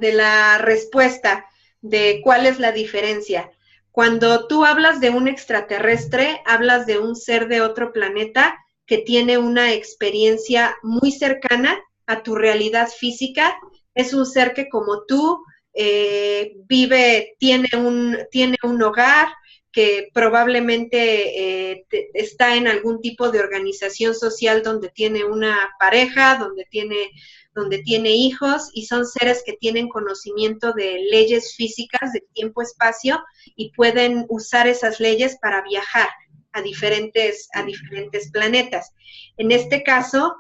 de la respuesta de cuál es la diferencia. Cuando tú hablas de un extraterrestre, hablas de un ser de otro planeta que tiene una experiencia muy cercana a tu realidad física. Es un ser que como tú tiene un hogar, que probablemente está en algún tipo de organización social donde tiene una pareja, donde tiene hijos, y son seres que tienen conocimiento de leyes físicas, de tiempo-espacio, y pueden usar esas leyes para viajar a diferentes planetas. En este caso,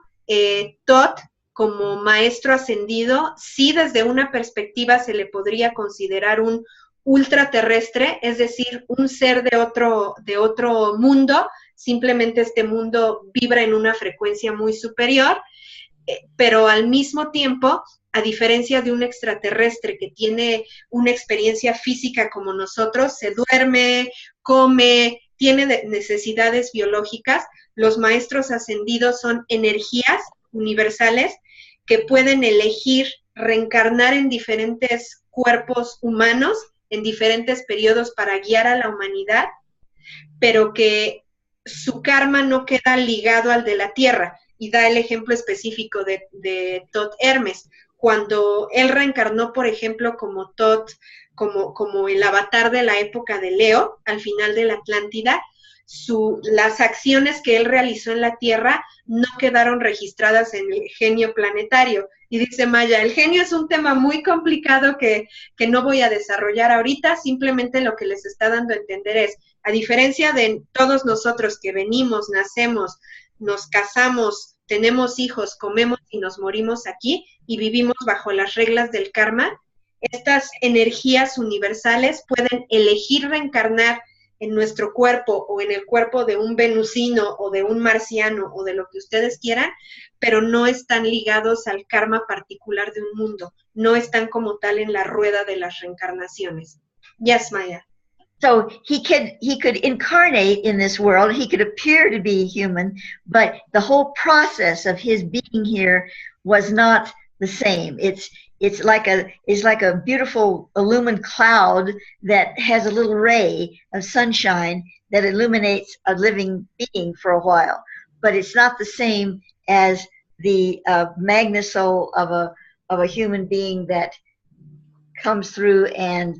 Thoth, como maestro ascendido, sí desde una perspectiva se le podría considerar un ultraterrestre, es decir, un ser de otro mundo. Simplemente este mundo vibra en una frecuencia muy superior, pero al mismo tiempo, a diferencia de un extraterrestre que tiene una experiencia física como nosotros, se duerme, come, tiene necesidades biológicas, los maestros ascendidos son energías universales que pueden elegir reencarnar en diferentes cuerpos humanos, en diferentes periodos para guiar a la humanidad, pero que su karma no queda ligado al de la Tierra. Y da el ejemplo específico de Thoth Hermes. Cuando él reencarnó, por ejemplo, como Thoth, como el avatar de la época de Leo, al final de la Atlántida, las acciones que él realizó en la Tierra no quedaron registradas en el genio planetario. Y dice Maia, el genio es un tema muy complicado que no voy a desarrollar ahorita, simplemente lo que les está dando a entender es, a diferencia de todos nosotros que venimos, nacemos, nos casamos, tenemos hijos, comemos y nos morimos aquí y vivimos bajo las reglas del karma, estas energías universales pueden elegir reencarnar en nuestro cuerpo o en el cuerpo de un venusino o de un marciano o de lo que ustedes quieran, pero no están ligados al karma particular de un mundo, no están como tal en la rueda de las reencarnaciones. Yes, Maia. So he could incarnate in this world. He could appear to be human, but the whole process of his being here was not the same. It's like a beautiful illumined cloud that has a little ray of sunshine that illuminates a living being for a while, but it's not the same as the magnesoul of a human being that comes through and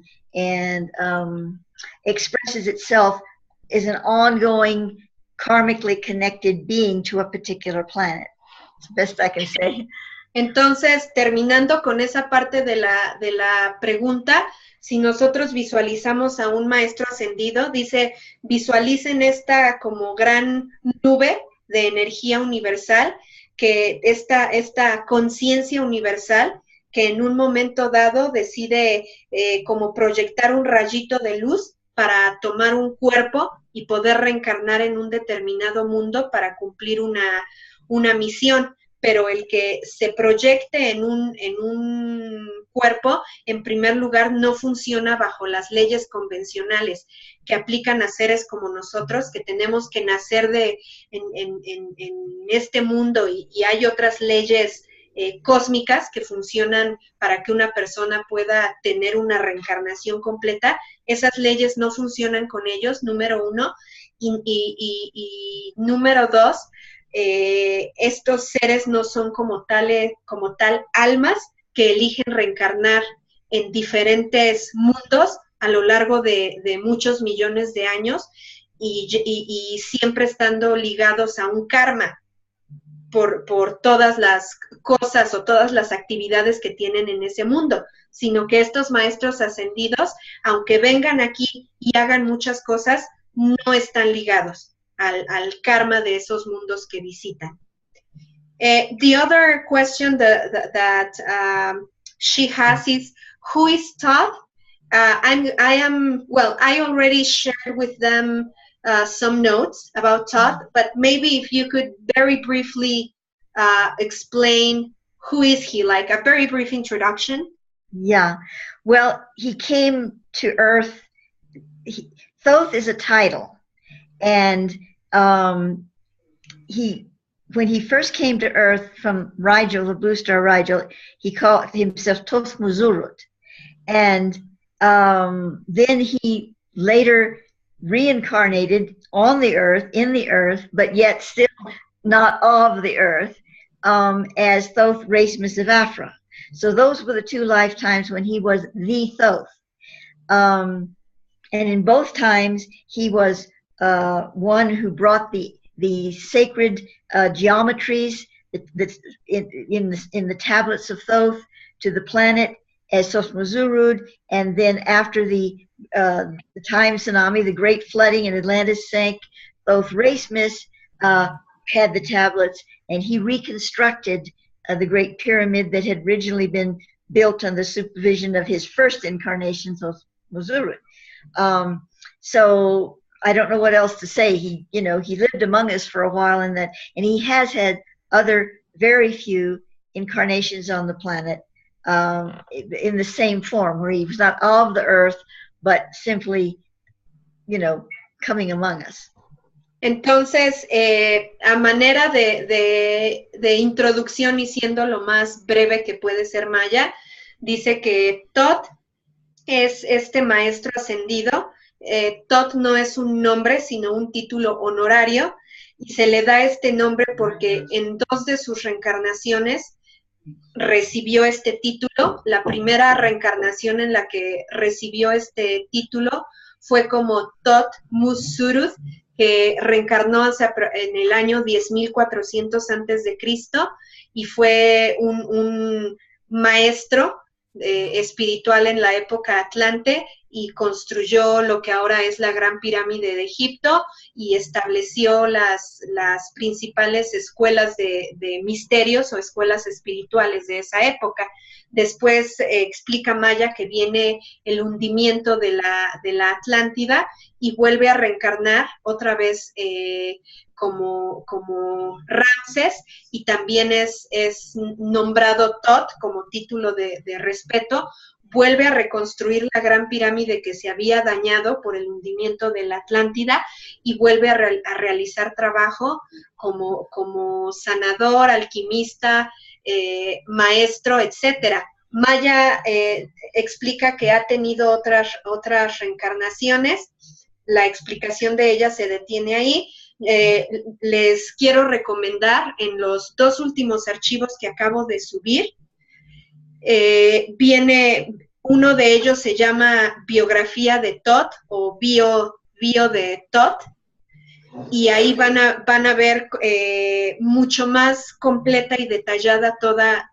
expresses itself as an ongoing, karmically connected being to a particular planet. It's the best I can say. Entonces, terminando con esa parte de la pregunta, si nosotros visualizamos a un maestro ascendido, dice, visualicen esta como gran nube de energía universal, que esta conciencia universal que en un momento dado decide como proyectar un rayito de luz para tomar un cuerpo y poder reencarnar en un determinado mundo para cumplir una misión. Pero el que se proyecte en un cuerpo, en primer lugar, no funciona bajo las leyes convencionales que aplican a seres como nosotros, que tenemos que nacer en este mundo y hay otras leyes cósmicas que funcionan para que una persona pueda tener una reencarnación completa. Esas leyes no funcionan con ellos, número uno, y número dos, estos seres no son como tal almas que eligen reencarnar en diferentes mundos a lo largo de muchos millones de años y siempre estando ligados a un karma por todas las cosas o todas las actividades que tienen en ese mundo, sino que estos maestros ascendidos, aunque vengan aquí y hagan muchas cosas, no están ligados al karma de esos mundos que visitan. The other question that she has is, who is Thoth? I already shared with them some notes about Thoth, but maybe if you could very briefly explain who is he, like a very brief introduction. Yeah, well, he came to Earth. Thoth is a title. And when he first came to Earth from Rigel, the blue star Rigel, he called himself Thoth Muzurut. And then he later reincarnated on the Earth, in the Earth, but yet still not of the Earth, as Thoth Hermes of Afra. So those were the two lifetimes when he was the Thoth. And in both times, he was one who brought the sacred geometries that's in the tablets of Thoth to the planet as Thoth Muzurud, and then after the time tsunami, the great flooding in Atlantis sank, Thoth Hermes had the tablets, and he reconstructed the Great Pyramid that had originally been built under the supervision of his first incarnation, Thoth Muzurud. So I don't know what else to say. He lived among us for a while, and he has had other very few incarnations on the planet in the same form, where he was not of the Earth, but simply, coming among us. Entonces, a manera de introducción y siendo lo más breve que puede ser Maia, dice que Thoth es este maestro ascendido. Thoth no es un nombre, sino un título honorario, y se le da este nombre porque en 2 de sus reencarnaciones recibió este título. La primera reencarnación en la que recibió este título fue como Thoth Musurud, que reencarnó en el año 10.400 antes de Cristo y fue un maestro espiritual en la época Atlante y construyó lo que ahora es la Gran Pirámide de Egipto y estableció las principales escuelas de misterios o escuelas espirituales de esa época. Después explica Maia que viene el hundimiento de la Atlántida y vuelve a reencarnar otra vez como Ramses, y también es nombrado Thoth como título de respeto. Vuelve a reconstruir la Gran Pirámide que se había dañado por el hundimiento de la Atlántida y vuelve a realizar trabajo como sanador, alquimista, maestro, etcétera. Maia explica que ha tenido otras reencarnaciones. La explicación de ella se detiene ahí. Les quiero recomendar en los 2 últimos archivos que acabo de subir, viene, uno de ellos se llama Biografía de Thoth o bio de Thoth, y ahí van a ver mucho más completa y detallada toda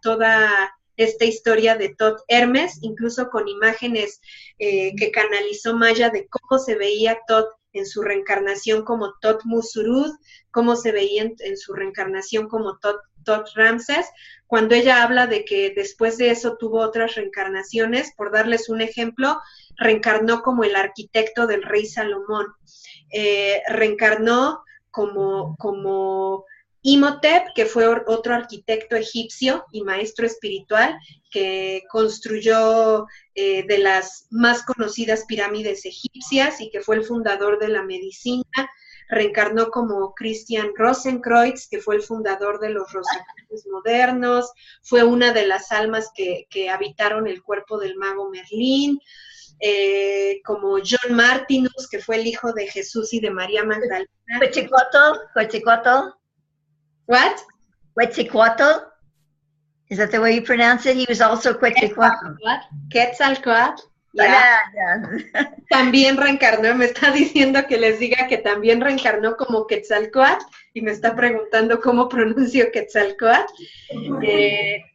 esta historia de Thoth Hermes, incluso con imágenes que canalizó Maia de cómo se veía Thoth en su reencarnación como Thoth Musurud, cómo se veía en su reencarnación como Thoth Ramses, cuando ella habla de que después de eso tuvo otras reencarnaciones. Por darles un ejemplo, reencarnó como el arquitecto del rey Salomón, reencarnó como Imhotep, que fue otro arquitecto egipcio y maestro espiritual que construyó de las más conocidas pirámides egipcias y que fue el fundador de la medicina. Reencarnó como Christian Rosenkreuz, que fue el fundador de los rosacruces modernos, fue una de las almas que habitaron el cuerpo del mago Merlín, como John Martinus, que fue el hijo de Jesús y de María Magdalena. Quetzalcoatl. What? Quetzalcoatl. Is that the way you pronounce it? He was also Quetzalcoatl. Quetzalcoatl. Yeah. También reencarnó, me está diciendo que les diga que también reencarnó como Quetzalcoatl y me está preguntando cómo pronuncio Quetzalcoatl.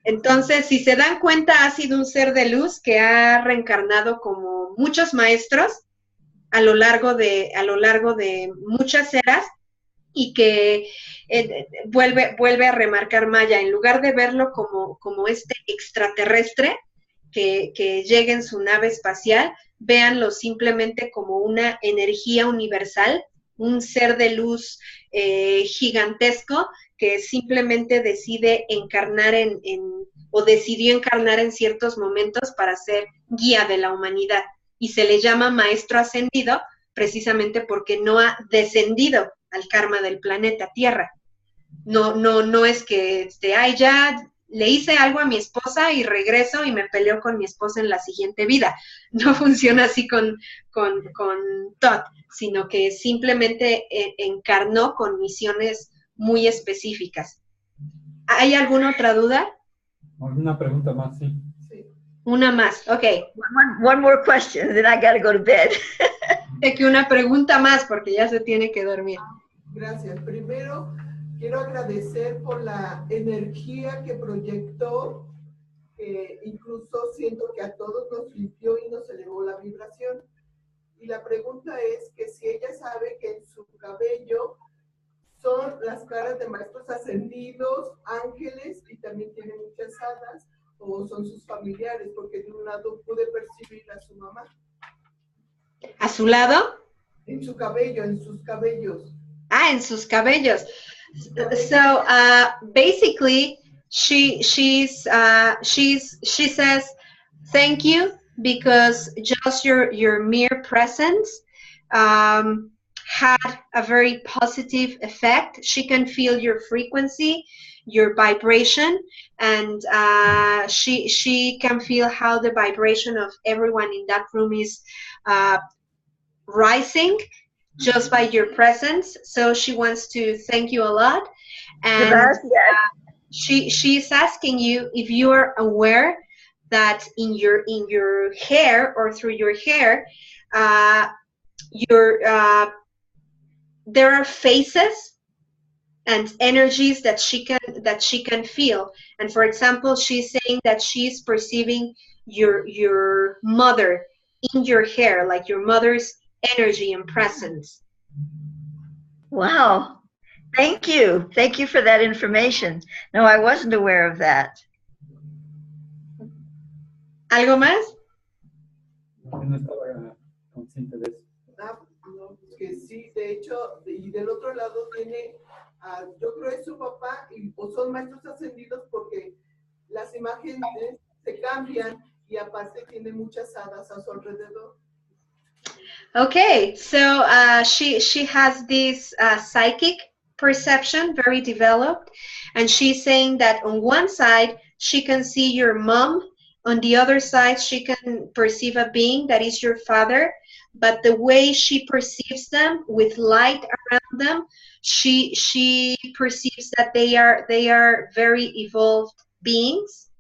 Entonces, si se dan cuenta, ha sido un ser de luz que ha reencarnado como muchos maestros a lo largo de muchas eras, y que vuelve a remarcar Maia, en lugar de verlo como este extraterrestre que llega en su nave espacial, véanlo simplemente como una energía universal, un ser de luz gigantesco que simplemente decide encarnar o decidió encarnar en ciertos momentos para ser guía de la humanidad. Y se le llama maestro ascendido precisamente porque no ha descendido al karma del planeta Tierra. No es que ya le hice algo a mi esposa y regreso y me peleo con mi esposa en la siguiente vida. No funciona así con Thoth, sino que simplemente encarnó con misiones muy específicas. ¿Hay alguna otra duda? Una pregunta más, sí. Una más, ok. One more question, then I gotta go to bed. Que una pregunta más porque ya se tiene que dormir. Gracias. Primero, quiero agradecer por la energía que proyectó, incluso siento que a todos nos limpió y nos elevó la vibración. Y la pregunta es que si ella sabe que en su cabello son las caras de maestros ascendidos, ángeles, y también tiene muchas hadas, o son sus familiares, porque de un lado pude percibir a su mamá. ¿A su lado? En su cabello, en sus cabellos. Ah, en sus cabellos. So basically, she says thank you because just your mere presence had a very positive effect. She can feel your frequency, your vibration, and she can feel how the vibration of everyone in that room is rising just by your presence. So she wants to thank you a lot, and she's asking you if you are aware that in your hair or through your hair, there are phases and energies that she can feel. And for example, she's saying that she's perceiving your mother in your hair, like your mother's energy and presence. Wow. Thank you. Thank you for that information. No, I wasn't aware of that. ¿Algo más? No estaba consciente de eso. No, que sí, de hecho, y del otro lado tiene, yo creo es su papá, o son maestros ascendidos porque las imágenes se cambian y aparte tiene muchas hadas a su alrededor. Okay, so she has this psychic perception, very developed, and she's saying that on one side she can see your mom, on the other side she can perceive a being that is your father, but the way she perceives them with light around them, she perceives that they are very evolved beings,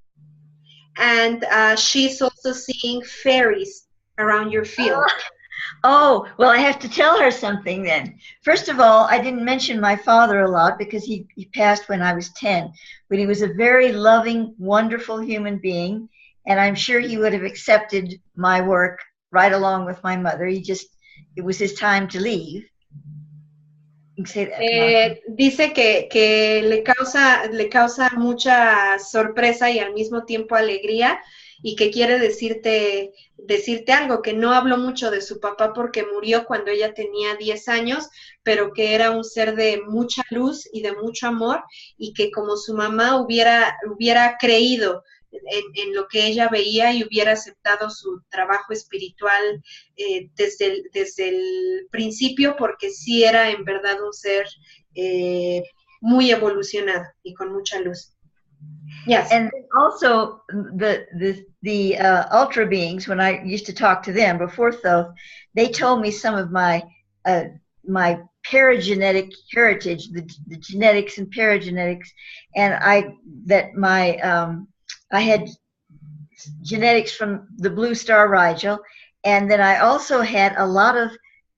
and she's also seeing fairies around your field. Oh, well, I have to tell her something then. First of all, I didn't mention my father a lot because he passed when I was 10, but he was a very loving, wonderful human being, and I'm sure he would have accepted my work right along with my mother. It was his time to leave. Dice que le causa mucha sorpresa y al mismo tiempo alegría, y que quiere decirte algo, que no habló mucho de su papá porque murió cuando ella tenía 10 años, pero que era un ser de mucha luz y de mucho amor, y que como su mamá hubiera creído en lo que ella veía y hubiera aceptado su trabajo espiritual desde el principio, porque sí era en verdad un ser muy evolucionado y con mucha luz. Yes. And also the ultra beings, when I used to talk to them before Thoth, they told me some of my paragenetic heritage, the genetics and paragenetics, and I had genetics from the blue star Rigel, and then I also had a lot of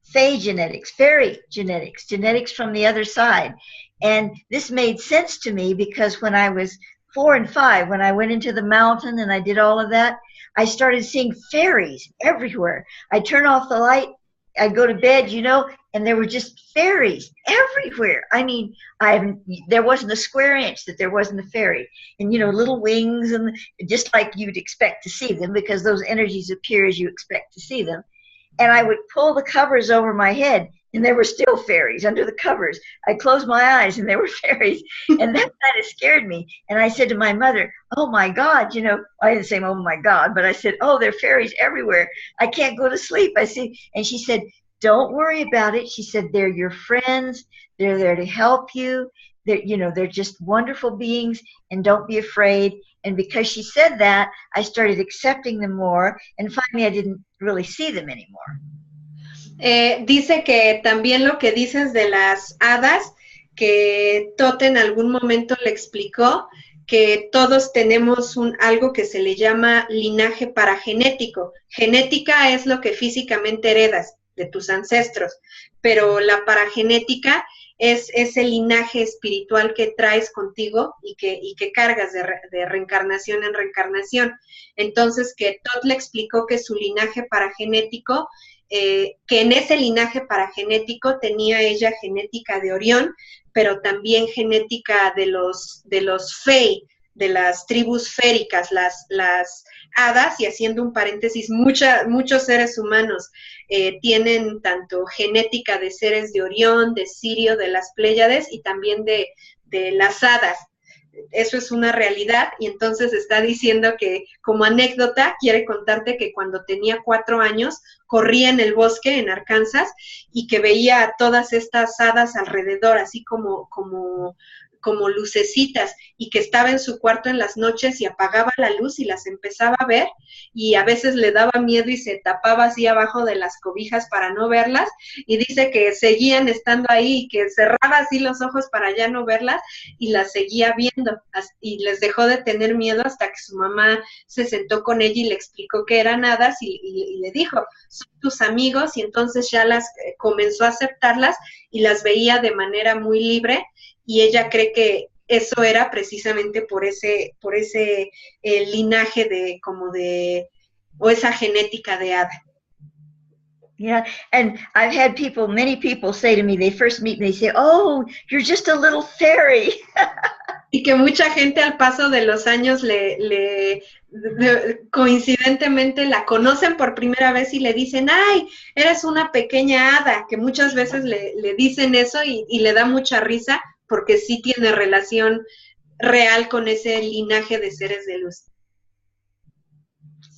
fey genetics, fairy genetics from the other side. And this made sense to me because when I was 4 and 5, when I went into the mountain and I did all of that, I started seeing fairies everywhere. I'd turn off the light, I'd go to bed, and there were just fairies everywhere. I mean, there wasn't a square inch that there wasn't a fairy. And, little wings, and just like you'd expect to see them, because those energies appear as you expect to see them. And I would pull the covers over my head, and there were still fairies under the covers. I'd close my eyes, and there were fairies. And that kind of scared me. And I said to my mother, oh, my God, I didn't say, oh, my God, but I said, oh, there are fairies everywhere. I can't go to sleep. And she said, don't worry about it. She said, they're your friends. They're there to help you. They're just wonderful beings, and don't be afraid. And because she said that, I started accepting them more, and finally I didn't really see them anymore. Dice que también lo que dices de las hadas, que Thoth en algún momento le explicó que todos tenemos algo que se le llama linaje paragenético. Genética es lo que físicamente heredas de tus ancestros, pero la paragenética es ese linaje espiritual que traes contigo y que cargas de reencarnación en reencarnación. Entonces, que Thoth le explicó que su linaje paragenético, que en ese linaje paragenético tenía ella genética de Orión, pero también genética de los Fey, de las tribus féricas, las hadas, y haciendo un paréntesis, muchos seres humanos tienen tanto genética de seres de Orión, de Sirio, de las Pléyades, y también de las hadas. eso es una realidad, y entonces está diciendo que como anécdota quiere contarte que cuando tenía 4 años corría en el bosque en Arkansas y que veía a todas estas hadas alrededor, así como lucecitas, y que estaba en su cuarto en las noches y apagaba la luz y las empezaba a ver, y a veces le daba miedo y se tapaba así abajo de las cobijas para no verlas, y dice que seguían estando ahí y que cerraba así los ojos para ya no verlas y las seguía viendo, y les dejó de tener miedo hasta que su mamá se sentó con ella y le explicó que eran hadas y le dijo, son tus amigos, y entonces ya las comenzó a aceptarlas y las veía de manera muy libre, y ella cree que eso era precisamente por ese linaje o esa genética de hada. Yeah, and I've had many people say to me, they first meet me, they say, oh, you're just a little fairy. Y que mucha gente al paso de los años coincidentemente la conocen por primera vez y le dicen, ay, eres una pequeña hada, que muchas veces le dicen eso y le da mucha risa porque sí tiene relación real con ese linaje de seres de luz.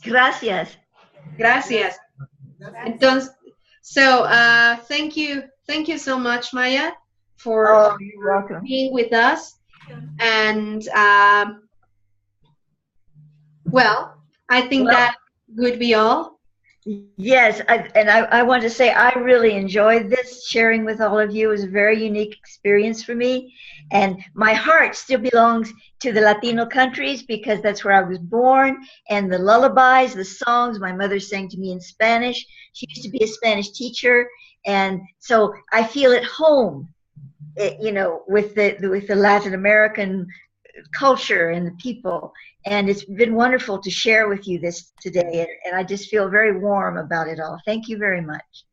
Gracias. Gracias. Entonces, thank you so much, Maia, for you're welcome. being with us. And well, I think that would be all. Yes, I want to say I really enjoyed this. Sharing with all of you. It was a very unique experience for me. And my heart still belongs to the Latino countries because that's where I was born. And the lullabies, the songs, my mother sang to me in Spanish. She used to be a Spanish teacher. And so I feel at home, you know, with the Latin American culture and the people. And it's been wonderful to share with you this today, and I just feel very warm about it all. Thank you very much.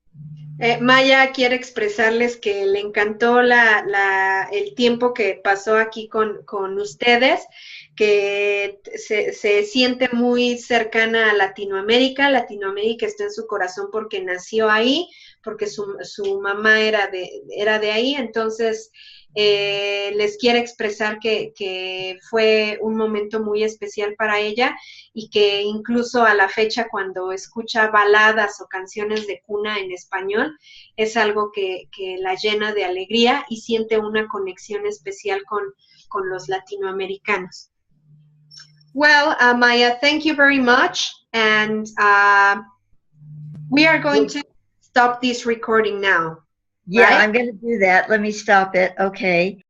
Maia quiere expresarles que le encantó el tiempo que pasó aquí con ustedes, que se siente muy cercana a Latinoamérica. Latinoamérica está en su corazón porque nació ahí, porque su mamá era de ahí, entonces les quiere expresar que fue un momento muy especial para ella y que incluso a la fecha cuando escucha baladas o canciones de cuna en español es algo que la llena de alegría y siente una conexión especial con los latinoamericanos. Well, Maia, thank you very much, and we are going to stop this recording now. Yeah, right? I'm going to do that. Let me stop it. Okay.